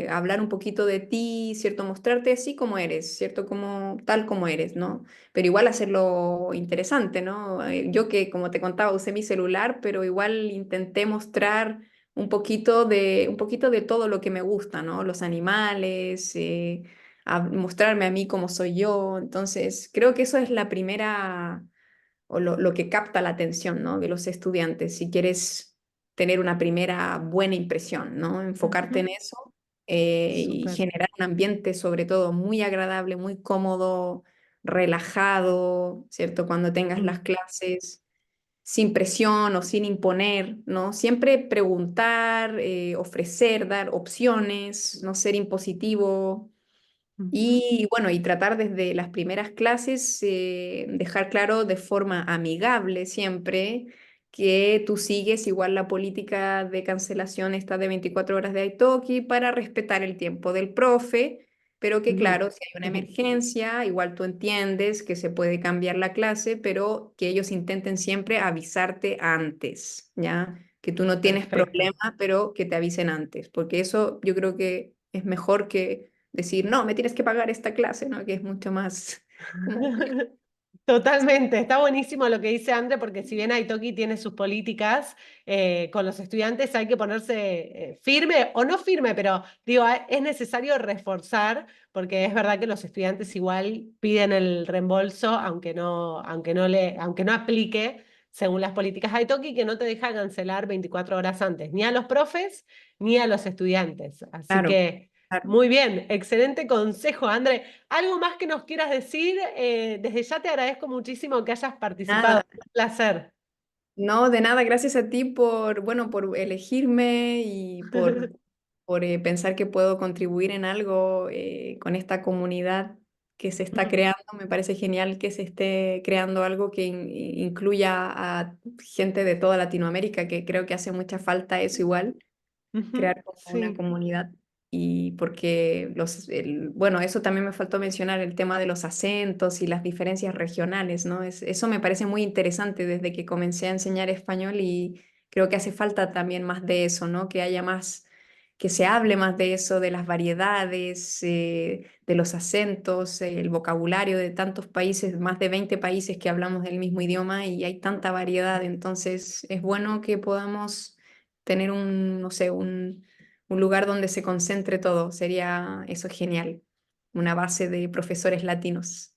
hablar un poquito de ti, ¿cierto? Mostrarte así como eres, ¿cierto? Como, tal como eres, ¿no? Pero igual hacerlo interesante, ¿no? Yo que, como te contaba, usé mi celular, pero igual intenté mostrar un poquito de todo lo que me gusta, ¿no? Los animales, a mostrarme a mí como soy yo. Entonces, creo que eso es la primera, o lo que capta la atención, ¿no? De los estudiantes, si quieres tener una primera buena impresión, ¿no? Enfocarte en Ujú. eso, y Súper. generar un ambiente sobre todo muy agradable, muy cómodo, relajado, ¿cierto? Cuando tengas las Mm. clases. Sin presión o sin imponer, ¿no? Siempre preguntar, ofrecer, dar opciones, no ser impositivo, Ujú. y bueno, y tratar desde las primeras clases, dejar claro de forma amigable siempre que tú sigues igual la política de cancelación esta de 24 horas de Italki para respetar el tiempo del profe, pero que Ujú. claro, si hay una emergencia, igual tú entiendes que se puede cambiar la clase, pero que ellos intenten siempre avisarte antes, ¿ya? Que tú no tienes Perfecto. problema, pero que te avisen antes, porque eso yo creo que es mejor que decir, no, me tienes que pagar esta clase, ¿no? Que es mucho más como... Totalmente, está buenísimo lo que dice André, porque si bien Italki tiene sus políticas, con los estudiantes hay que ponerse firme o no firme, pero digo, es necesario reforzar, porque es verdad que los estudiantes igual piden el reembolso, aunque no aplique según las políticas de Italki, que no te deja cancelar 24 horas antes, ni a los profes ni a los estudiantes. Así Claro, que, claro. muy bien, excelente consejo, André. ¿Algo más que nos quieras decir? Desde ya te agradezco muchísimo que hayas participado. Nada, Un placer. no, de nada, gracias a ti por, bueno, por elegirme y por pensar que puedo contribuir en algo, con esta comunidad que se está creando. Me parece genial que se esté creando algo que incluya a gente de toda Latinoamérica, que creo que hace mucha falta eso igual. Ujú. Crear como una Sí, comunidad. Y porque bueno, eso también me faltó mencionar, el tema de los acentos y las diferencias regionales, ¿no? Eso me parece muy interesante desde que comencé a enseñar español, y creo que hace falta también más de eso, ¿no? Que haya más, que se hable más de eso, de las variedades, de los acentos, el vocabulario de tantos países, más de 20 países que hablamos del mismo idioma y hay tanta variedad. Entonces es bueno que podamos tener un, no sé, un lugar donde se concentre todo. Sería eso genial. Una base de profesores latinos.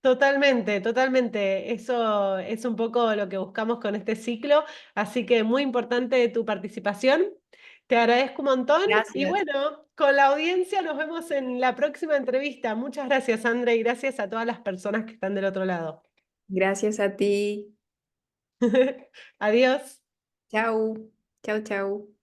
totalmente, totalmente. Eso es un poco lo que buscamos con este ciclo. Así que muy importante tu participación. Te agradezco un montón. Y Gracias. bueno, con la audiencia nos vemos en la próxima entrevista. Muchas gracias, André, y gracias a todas las personas que están del otro lado. Gracias a ti. Adiós. Chao. Chao, chao.